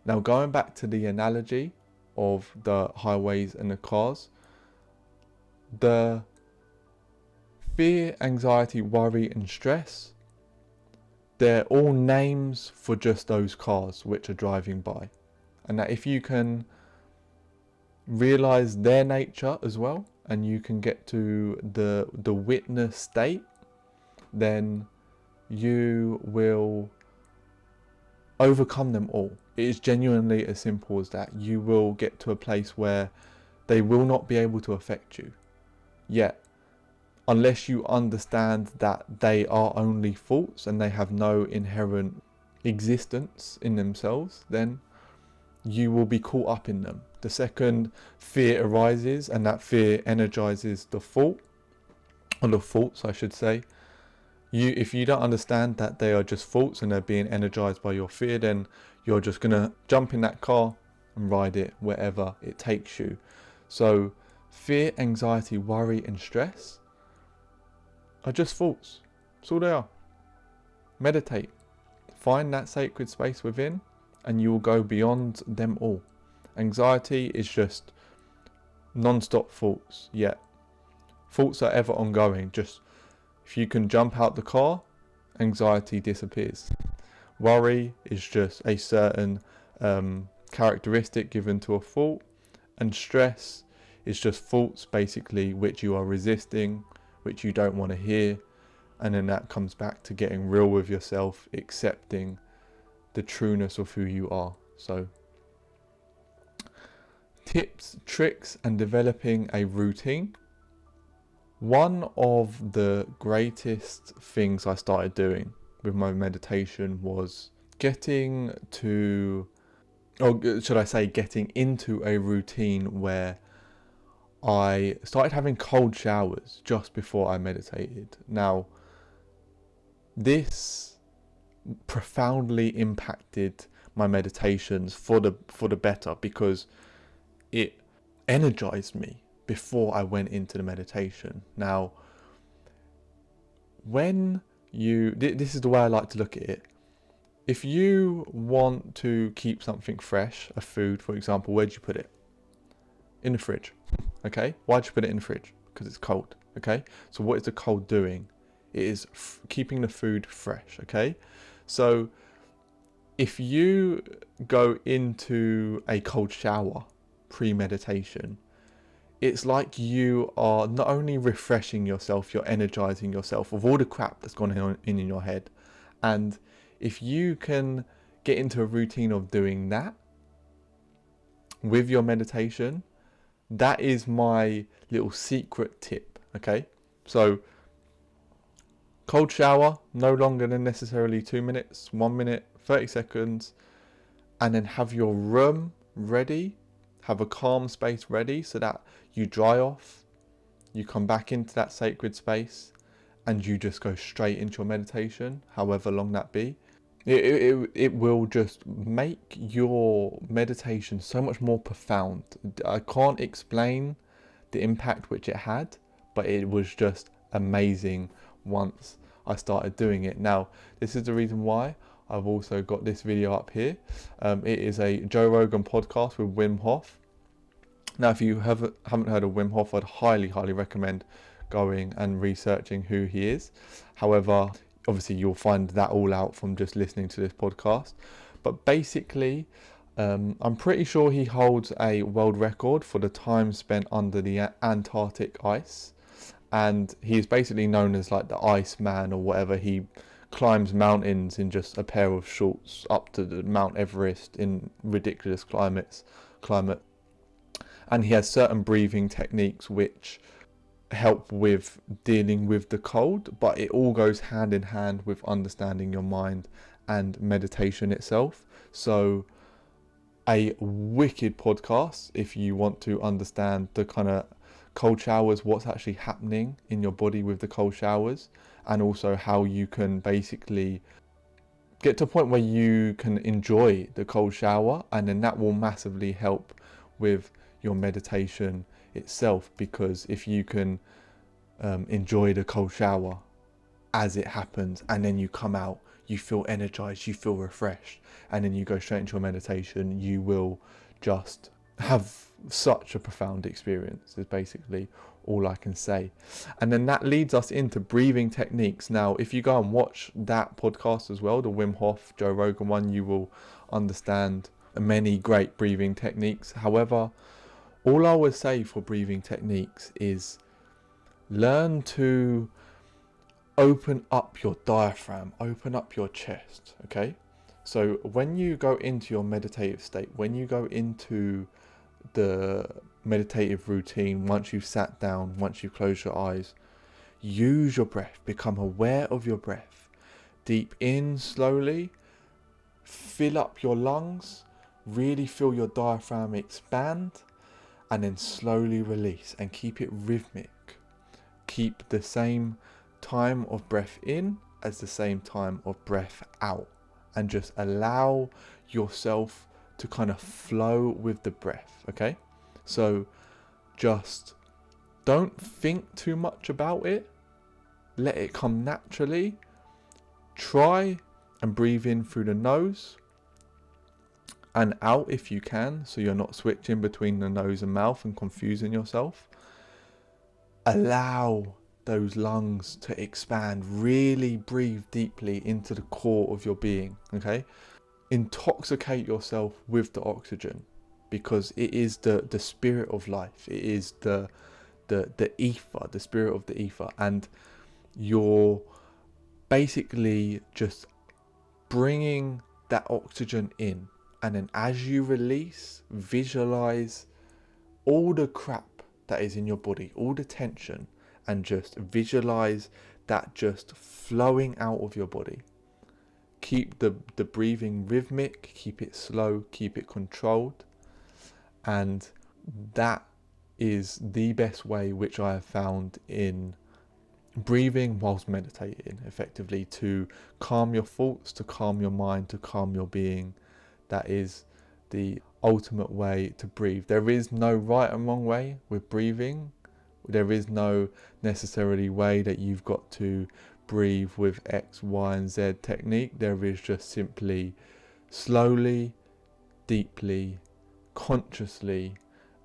Now, going back to the analogy of the highways and the cars, the fear, anxiety, worry, and stress, they're all names for just those cars which are driving by. And that if you can realize their nature as well, and you can get to the witness state, then you will overcome them all. It is genuinely as simple as that. You will get to a place where they will not be able to affect you. Yet, unless you understand that they are only thoughts and they have no inherent existence in themselves, then you will be caught up in them. The second fear arises, and that fear energizes the thought, or the thoughts I should say, if you don't understand that they are just thoughts and they're being energized by your fear, then you're just gonna jump in that car and ride it wherever it takes you. So fear, anxiety, worry, and stress are just thoughts. That's all they are. Meditate. Find that sacred space within, and you will go beyond them all. Anxiety is just non-stop thoughts, yet thoughts are ever ongoing. Just if you can jump out the car, anxiety disappears. Worry is just a certain characteristic given to a thought, and stress is just thoughts basically which you are resisting, which you don't want to hear, and then that comes back to getting real with yourself, accepting the trueness of who you are. So tips, tricks, and developing a routine. One of the greatest things I started doing with my meditation was getting to, or should I say getting into a routine where I started having cold showers just before I meditated. Now, this profoundly impacted my meditations for the better, because it energized me before I went into the meditation. Now, when this is the way I like to look at it. If you want to keep something fresh, a food, for example, where'd you put it? In the fridge. Okay, why'd you put it in the fridge? Because it's cold. Okay, so what is the cold doing? It is keeping the food fresh. Okay, so if you go into a cold shower pre-meditation, it's like you are not only refreshing yourself, you're energizing yourself of all the crap that's gone on in your head. And if you can get into a routine of doing that with your meditation, that is my little secret tip. Okay, so cold shower, no longer than necessarily 2 minutes, 1 minute, 30 seconds, and then have your room ready, have a calm space ready so that you dry off, you come back into that sacred space, and you just go straight into your meditation, however long that be. It will just make your meditation so much more profound. I can't explain the impact which it had, but it was just amazing once I started doing it. Now, this is the reason why I've also got this video up here. It is a Joe Rogan podcast with Wim Hof. Now, if you haven't heard of Wim Hof, I'd highly recommend going and researching who he is. However, obviously you'll find that all out from just listening to this podcast. But basically, I'm pretty sure he holds a world record for the time spent under the Antarctic ice. And he's basically known as like the Ice Man or whatever. He climbs mountains in just a pair of shorts up to the Mount Everest in ridiculous climate. And he has certain breathing techniques which help with dealing with the cold, but it all goes hand in hand with understanding your mind and meditation itself. So a wicked podcast if you want to understand the kind of cold showers, what's actually happening in your body with the cold showers, and also how you can basically get to a point where you can enjoy the cold shower, and then that will massively help with your meditation itself, because if you can enjoy the cold shower as it happens, and then you come out, you feel energized, you feel refreshed, and then you go straight into your meditation, you will just have such a profound experience, is basically all I can say. And then that leads us into breathing techniques. Now, if you go and watch that podcast as well, the Wim Hof, Joe Rogan one, you will understand many great breathing techniques. However, all I would say for breathing techniques is learn to open up your diaphragm, open up your chest, okay? So when you go into your meditative state, when you go into the meditative routine, once you've sat down, once you close your eyes, use your breath, become aware of your breath. Deep in slowly, fill up your lungs, really feel your diaphragm expand, and then slowly release and keep it rhythmic. Keep the same time of breath in as the same time of breath out, and just allow yourself to kind of flow with the breath, okay? So just don't think too much about it. Let it come naturally. Try and breathe in through the nose and out if you can, so you're not switching between the nose and mouth and confusing yourself. Allow those lungs to expand. Really breathe deeply into the core of your being, okay? Intoxicate yourself with the oxygen, because it is the spirit of life. It is the ether, the spirit of the ether, and you're basically just bringing that oxygen in. And then as you release, visualize all the crap that is in your body, all the tension, and just visualize that just flowing out of your body. Keep the breathing rhythmic, keep it slow, keep it controlled. And that is the best way which I have found in breathing whilst meditating, effectively, to calm your thoughts, to calm your mind, to calm your being. That is the ultimate way to breathe. There is no right and wrong way with breathing. There is no necessarily way that you've got to breathe with X, Y, and Z technique. There is just simply slowly, deeply, consciously,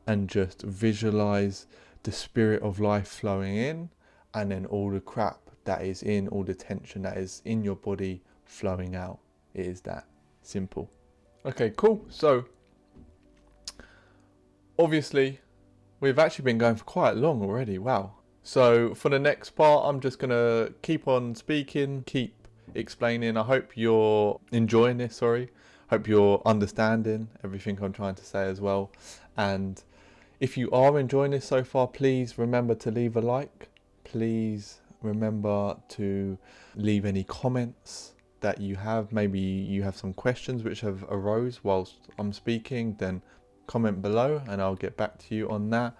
and just visualize the spirit of life flowing in, and then all the crap that is in, all the tension that is in your body flowing out. It is that simple. Okay, cool. So obviously we've actually been going for quite long already. Wow. So for the next part, I'm just gonna keep on speaking, keep explaining. I hope you're enjoying this, hope you're understanding everything I'm trying to say as well. And if you are enjoying this so far, please remember to leave a like. Please remember to leave any comments that you have. Maybe you have some questions which have arose whilst I'm speaking, then comment below and I'll get back to you on that.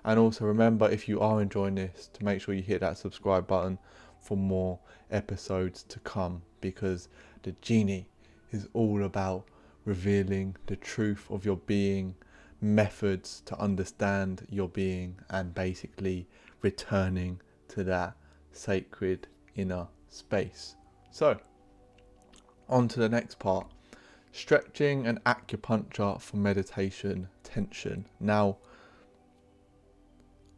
And also remember, if you are enjoying this, to make sure you hit that subscribe button for more episodes to come, because the Genie is all about revealing the truth of your being, methods to understand your being, and basically returning to that sacred inner space. So On to the next part. Stretching and acupuncture for meditation tension. Now,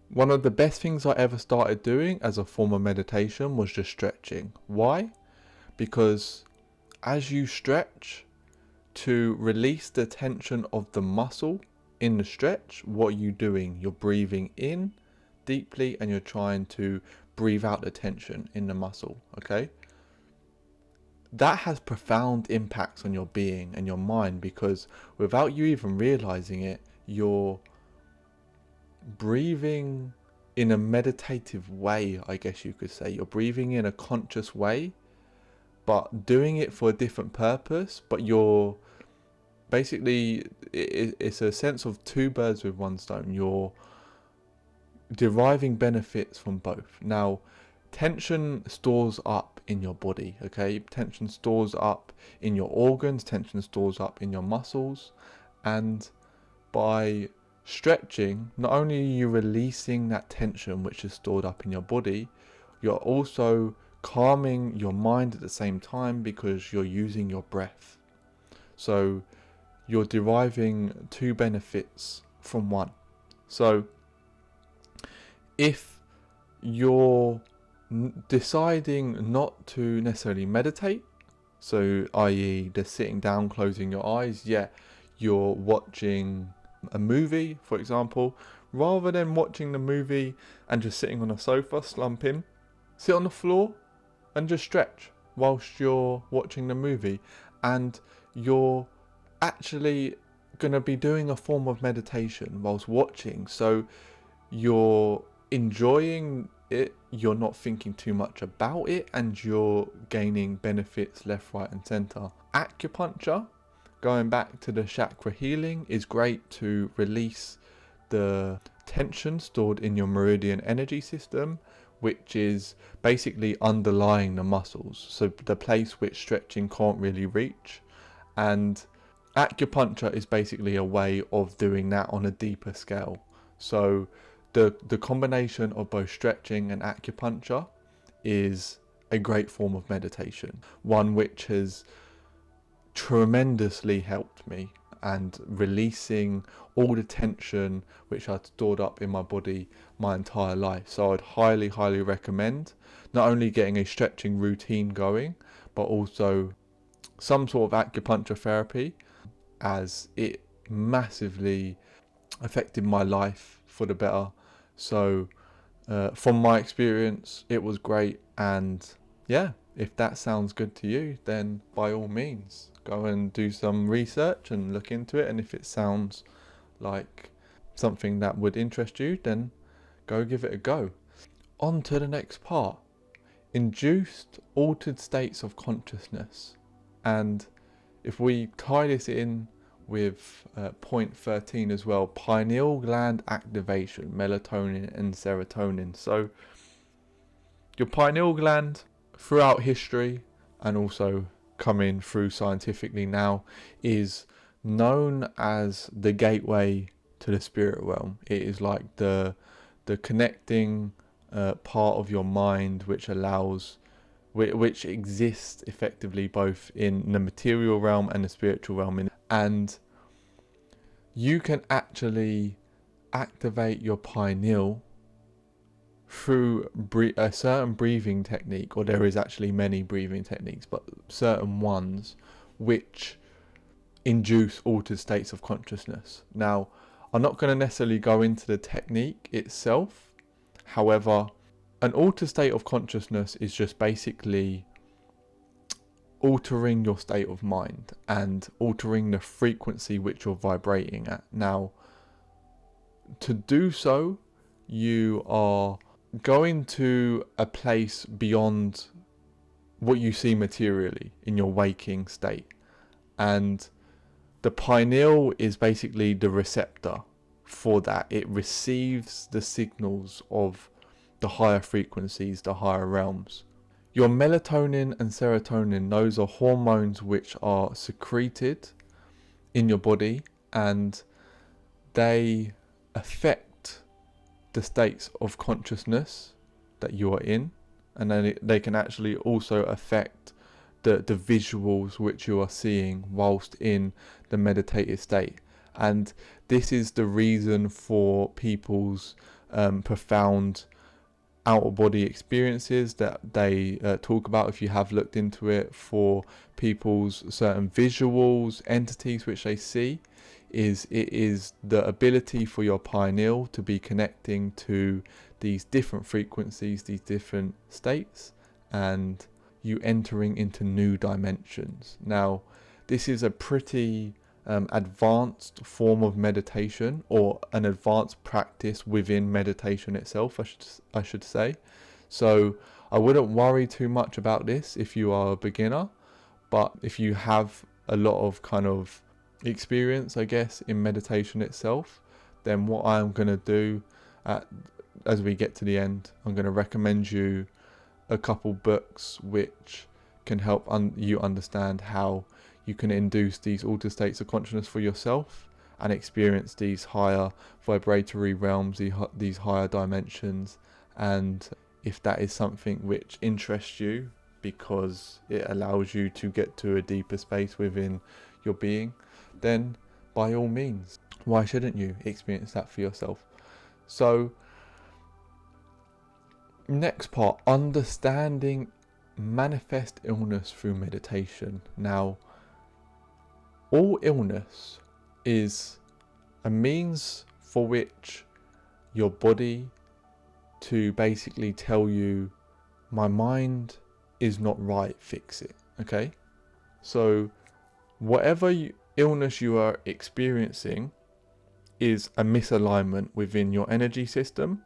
one of the best things I ever started doing as a form of meditation was just stretching. Why? Because as you stretch, to release the tension of the muscle in the stretch, what are you doing? You're breathing in deeply and you're trying to breathe out the tension in the muscle, okay? That has profound impacts on your being and your mind, because without you even realizing it, you're breathing in a meditative way, I guess you could say. You're breathing in a conscious way, but doing it for a different purpose. But you're basically, it's a sense of two birds with one stone. You're deriving benefits from both. Now, tension stores up in your body, okay? Tension stores up in your organs, tension stores up in your muscles, and by stretching, not only are you releasing that tension which is stored up in your body, you're also calming your mind at the same time, because you're using your breath. So you're deriving two benefits from one. So if you're deciding not to necessarily meditate, so i.e. just sitting down, closing your eyes, you're watching a movie, for example, rather than watching the movie and just sitting on a sofa slumping, sit on the floor and just stretch whilst you're watching the movie, and you're actually going to be doing a form of meditation whilst watching. So you're enjoying it, you're not thinking too much about it, and you're gaining benefits left, right and center. Acupuncture, going back to the chakra healing, is great to release the tension stored in your meridian energy system, which is basically underlying the muscles, so the place which stretching can't really reach. And acupuncture is basically a way of doing that on a deeper scale. So the combination of both stretching and acupuncture is a great form of meditation, one which has tremendously helped me and releasing all the tension which I'd stored up in my body my entire life. So I'd highly recommend not only getting a stretching routine going, but also some sort of acupuncture therapy, as it massively affected my life for the better. So from my experience, it was great. And yeah, if that sounds good to you, then by all means go and do some research and look into it. And if it sounds like something that would interest you, then go give it a go. On to the next part. Induced altered states of consciousness. And if we tie this in with point 13 as well, pineal gland activation, melatonin and serotonin. So your pineal gland, throughout history and also coming through scientifically now, is known as the gateway to the spirit realm. It is like the connecting part of your mind which exists effectively both in the material realm and the spiritual realm. And you can actually activate your pineal through a certain breathing technique, or there is actually many breathing techniques, but certain ones which induce altered states of consciousness. Now, I'm not going to necessarily go into the technique itself. However, an altered state of consciousness is just basically altering your state of mind and altering the frequency which you're vibrating at. Now, to do so, you are going to a place beyond what you see materially in your waking state. And the pineal is basically the receptor for that. It receives the signals of the higher frequencies, the higher realms. Your melatonin and serotonin, those are hormones which are secreted in your body, and they affect the states of consciousness that you are in, and then they can actually also affect the visuals which you are seeing whilst in the meditative state. And this is the reason for people's profound out-of-body experiences that they talk about, if you have looked into it, for people's certain visuals, entities which they see. It is the ability for your pineal to be connecting to these different frequencies, these different states, and you entering into new dimensions. Now, this is a pretty advanced form of meditation, or an advanced practice within meditation itself, I should say. So I wouldn't worry too much about this if you are a beginner, but if you have a lot of kind of experience, I guess, in meditation itself, then what I'm going to do as we get to the end, I'm going to recommend you a couple books which can help you understand how you can induce these altered states of consciousness for yourself and experience these higher vibratory realms, these higher dimensions. And if that is something which interests you, because it allows you to get to a deeper space within your being, then by all means, why shouldn't you experience that for yourself? So next part, understanding manifest illness through meditation. Now, all illness is a means for which your body to basically tell you, my mind is not right, fix it. Okay? So whatever illness you are experiencing is a misalignment within your energy system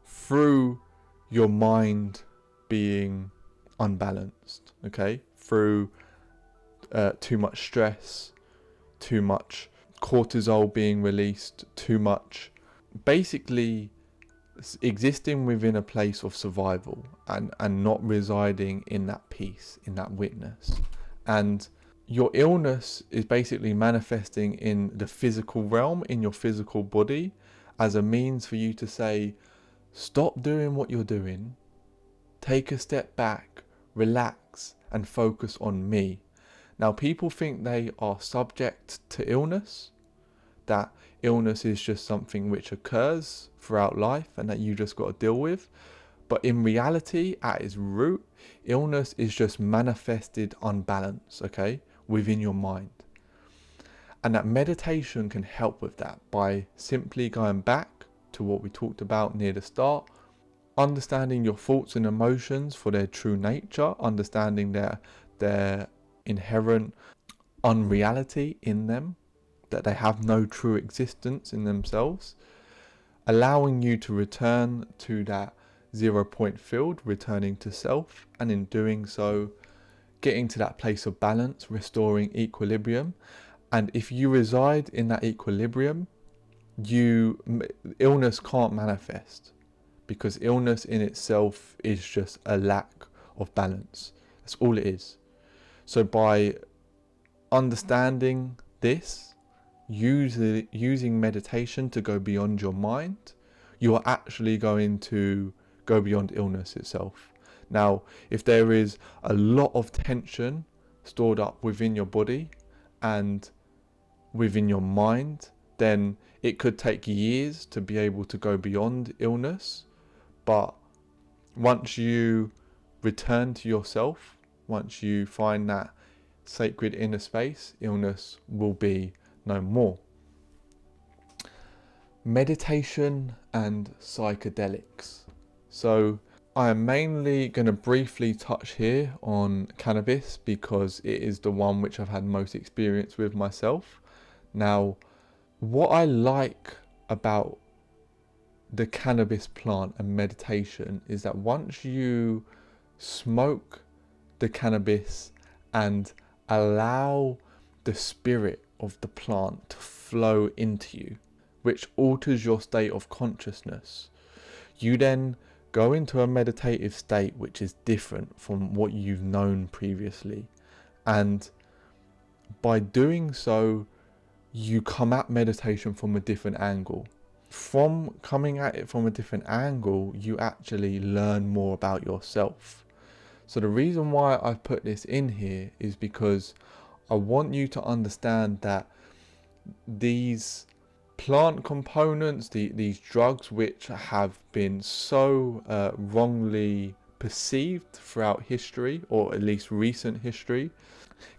through your mind being unbalanced. Okay? Through too much stress, too much cortisol being released, too much basically existing within a place of survival and not residing in that peace, in that witness. And your illness is basically manifesting in the physical realm, in your physical body, as a means for you to say, stop doing what you're doing, take a step back, relax, and focus on me. Now, people think they are subject to illness, that illness is just something which occurs throughout life and that you just got to deal with. But in reality, at its root, illness is just manifested unbalance, okay, within your mind. And that meditation can help with that by simply going back to what we talked about near the start, understanding your thoughts and emotions for their true nature, understanding their inherent unreality in them, that they have no true existence in themselves, allowing you to return to that 0 point field, returning to self, and in doing so, getting to that place of balance, restoring equilibrium. And if you reside in that equilibrium, illness can't manifest, because illness in itself is just a lack of balance. That's all it is. So by understanding this, using meditation to go beyond your mind, you are actually going to go beyond illness itself. Now, if there is a lot of tension stored up within your body and within your mind, then it could take years to be able to go beyond illness. But once you return to yourself, once you find that sacred inner space, illness will be no more. Meditation and psychedelics. So I am mainly going to briefly touch here on cannabis because it is the one which I've had most experience with myself. Now, what I like about the cannabis plant and meditation is that once you smoke the cannabis and allow the spirit of the plant to flow into you, which alters your state of consciousness, you then go into a meditative state which is different from what you've known previously. And by doing so, you come at meditation from a different angle. From coming at it from a different angle, you actually learn more about yourself. So the reason why I've put this in here is because I want you to understand that these plant components, these drugs which have been so wrongly perceived throughout history, or at least recent history,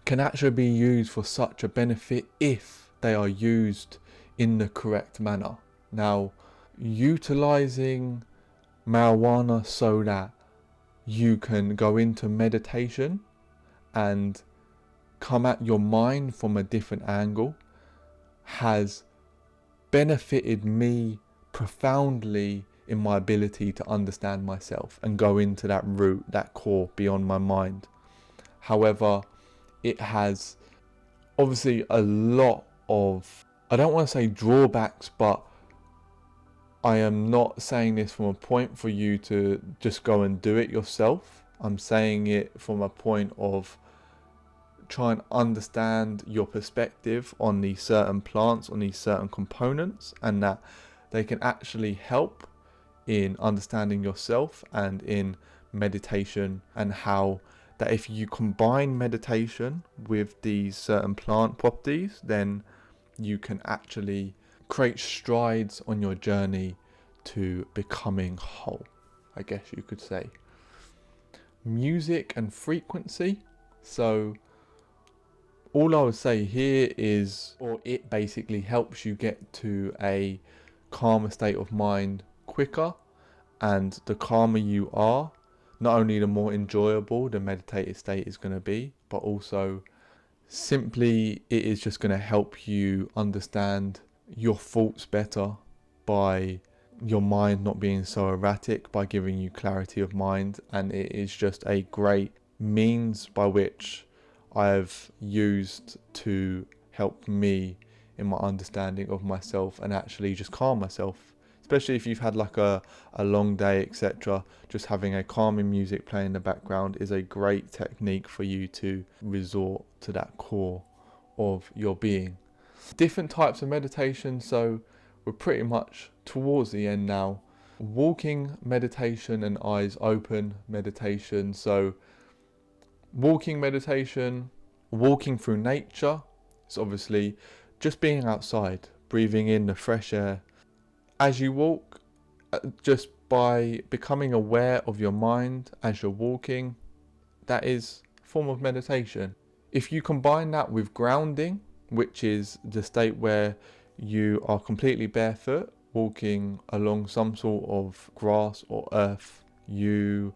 can actually be used for such a benefit if they are used in the correct manner. Now, utilizing marijuana so that you can go into meditation and come at your mind from a different angle has benefited me profoundly in my ability to understand myself and go into that root, that core beyond my mind. However, it has obviously a lot of, I don't want to say drawbacks, but I am not saying this from a point for you to just go and do it yourself. I'm saying it from a point of try and understand your perspective on these certain plants, on these certain components, and that they can actually help in understanding yourself and in meditation, and how that if you combine meditation with these certain plant properties, then you can actually create strides on your journey to becoming whole, I guess you could say. Music and frequency. So all I would say here is, or it basically helps you get to a calmer state of mind quicker, and the calmer you are, not only the more enjoyable the meditative state is going to be, but also simply it is just going to help you understand your thoughts better by your mind not being so erratic, by giving you clarity of mind. And it is just a great means by which I've used to help me in my understanding of myself and actually just calm myself, especially if you've had like a long day, etc. Just having a calming music playing in the background is a great technique for you to resort to that core of your being. Different types of meditation, so we're pretty much towards the end now. Walking meditation and eyes open meditation. So walking meditation, walking through nature, it's obviously just being outside, breathing in the fresh air. As you walk, just by becoming aware of your mind as you're walking, that is a form of meditation. If you combine that with grounding, which is the state where you are completely barefoot, walking along some sort of grass or earth, you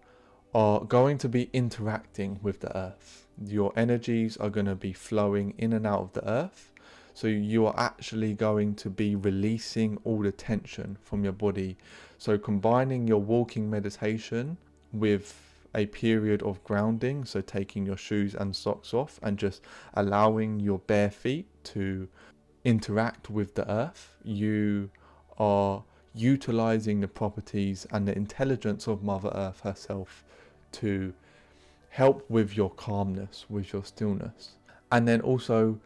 are going to be interacting with the earth. Your energies are going to be flowing in and out of the earth. So you are actually going to be releasing all the tension from your body. So combining your walking meditation with a period of grounding, so taking your shoes and socks off and just allowing your bare feet to interact with the earth, you are utilizing the properties and the intelligence of Mother Earth herself to help with your calmness, with your stillness. And then also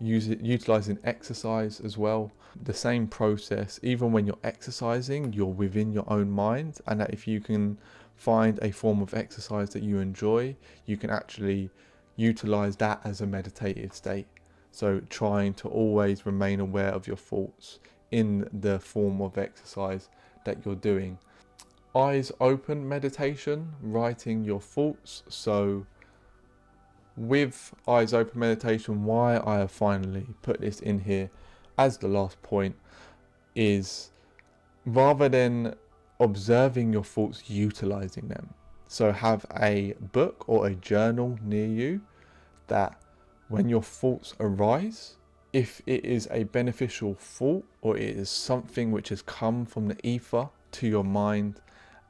utilizing exercise as well. The same process, even when you're exercising, you're within your own mind, and that if you can find a form of exercise that you enjoy, you can actually utilize that as a meditative state. So trying to always remain aware of your thoughts in the form of exercise that you're doing. Eyes open meditation, writing your thoughts. So with eyes open meditation, why I have finally put this in here as the last point is, rather than observing your thoughts, utilizing them. So have a book or a journal near you that when your thoughts arise, if it is a beneficial thought or it is something which has come from the ether to your mind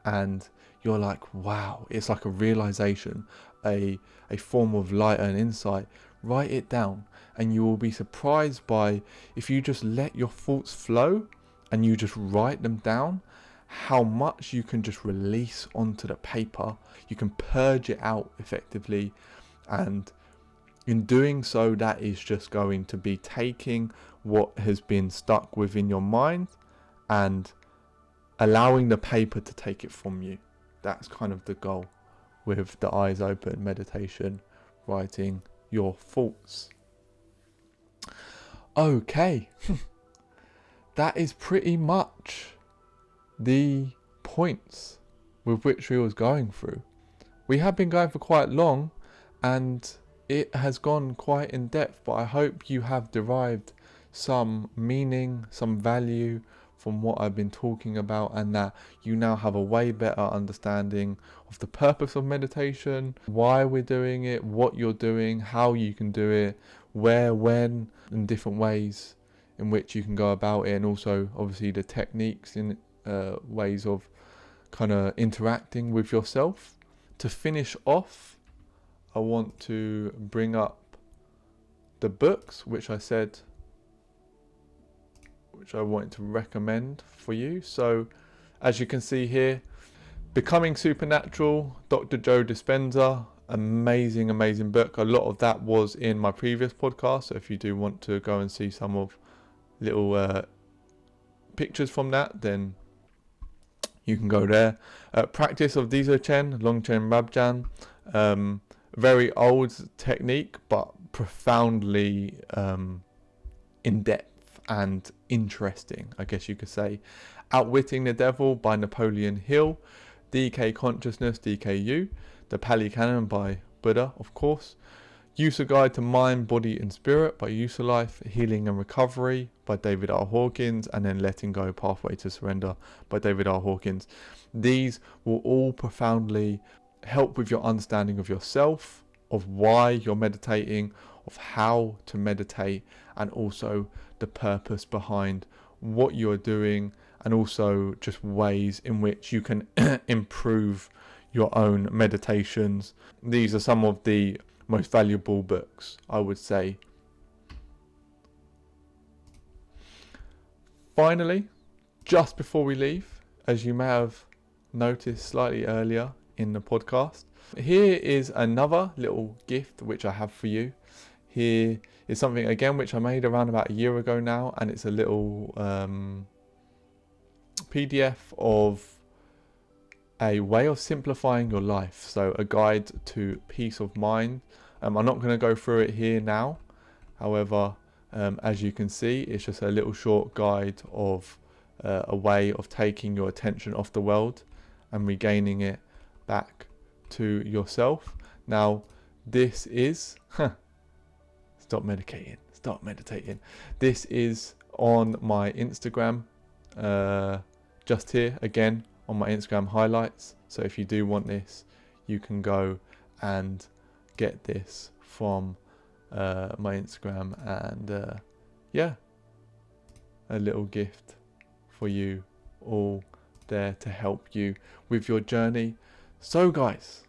and you're like, wow, it's like a realization, a form of light and insight, write it down, and you will be surprised by, if you just let your thoughts flow and you just write them down, how much you can just release onto the paper. You can purge it out effectively, and in doing so, that is just going to be taking what has been stuck within your mind and allowing the paper to take it from you. That's kind of the goal with the eyes open meditation, writing your thoughts. Okay, that is pretty much the points with which we was going through. We have been going for quite long and it has gone quite in depth, but I hope you have derived some meaning, some value from what I've been talking about, and that you now have a way better understanding of the purpose of meditation, why we're doing it, what you're doing, how you can do it, where, when, and different ways in which you can go about it, and also obviously the techniques in ways of kind of interacting with yourself. To finish off, I want to bring up the books which I said which I wanted to recommend for you. So as you can see here, Becoming Supernatural, Dr. Joe Dispenza, amazing book. A lot of that was in my previous podcast, so if you do want to go and see some of little pictures from that, then you can go there. Practice of Dzogchen, Longchen Rabjan, very old technique but profoundly in-depth and interesting, I guess you could say. Outwitting the Devil by Napoleon Hill, DK Consciousness, DKU, The Pali Canon by Buddha, of course, User Guide to Mind, Body and Spirit by User Life, Healing and Recovery by David R. Hawkins, and then Letting Go, Pathway to Surrender by David R. Hawkins. These will all profoundly help with your understanding of yourself, of why you're meditating, of how to meditate, and also the purpose behind what you're doing, and also just ways in which you can improve your own meditations. These are some of the most valuable books, I would say. Finally, just before we leave, as you may have noticed slightly earlier in the podcast, here is another little gift which I have for you. Here is something again which I made around about a year ago now, and it's a little PDF of a way of simplifying your life. So a guide to peace of mind. I'm not going to go through it here now. However, as you can see, it's just a little short guide of a way of taking your attention off the world and regaining it back to yourself. Now, this is stop meditating. This is on my Instagram, just here again on my Instagram highlights. So if you do want this, you can go and get this from my Instagram, and yeah, a little gift for you all there to help you with your journey. So guys,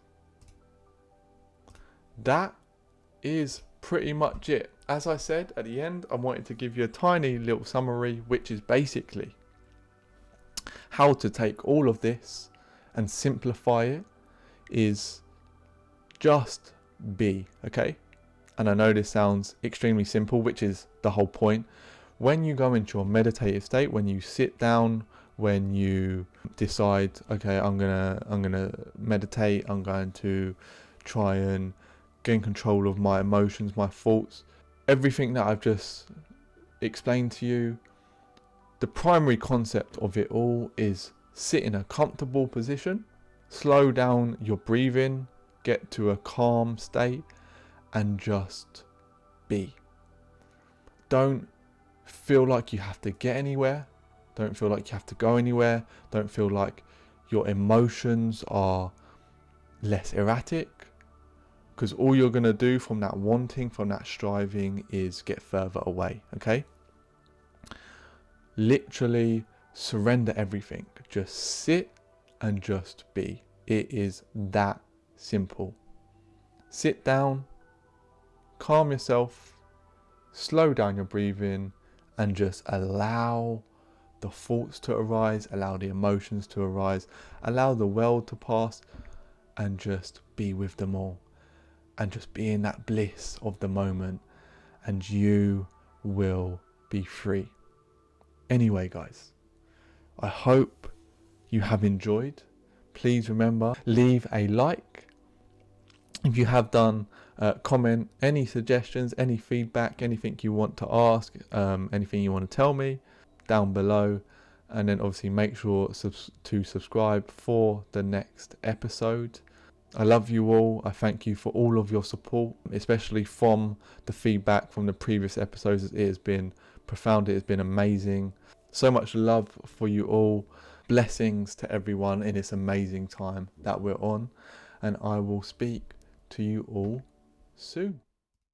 that is pretty much it. As I said at the end, I wanted to give you a tiny little summary, which is basically how to take all of this and simplify it. Is just be, okay? And I know this sounds extremely simple, which is the whole point. When you go into a meditative state, when you sit down, when you decide, okay, I'm gonna meditate, I'm going to try and gain control of my emotions, my thoughts, everything that I've just explained to you, the primary concept of it all is sit in a comfortable position, slow down your breathing, get to a calm state, and just be. Don't feel like you have to get anywhere. Don't feel like you have to go anywhere. Don't feel like your emotions are less erratic, because all you're going to do from that wanting, from that striving, is get further away, okay? Literally surrender everything. Just sit and just be. It is that simple. Sit down, calm yourself, slow down your breathing, and just allow the thoughts to arise, allow the emotions to arise, allow the world to pass, and just be with them all. And just be in that bliss of the moment, and you will be free. Anyway, guys, I hope you have enjoyed. Please remember, leave a like, If you have done, comment any suggestions, any feedback, anything you want to ask, anything you want to tell me down below. And then obviously make sure to subscribe for the next episode. I love you all. I thank you for all of your support, especially from the feedback from the previous episodes. It has been profound. It has been amazing. So much love for you all. Blessings to everyone in this amazing time that we're on. And I will speak to you all soon.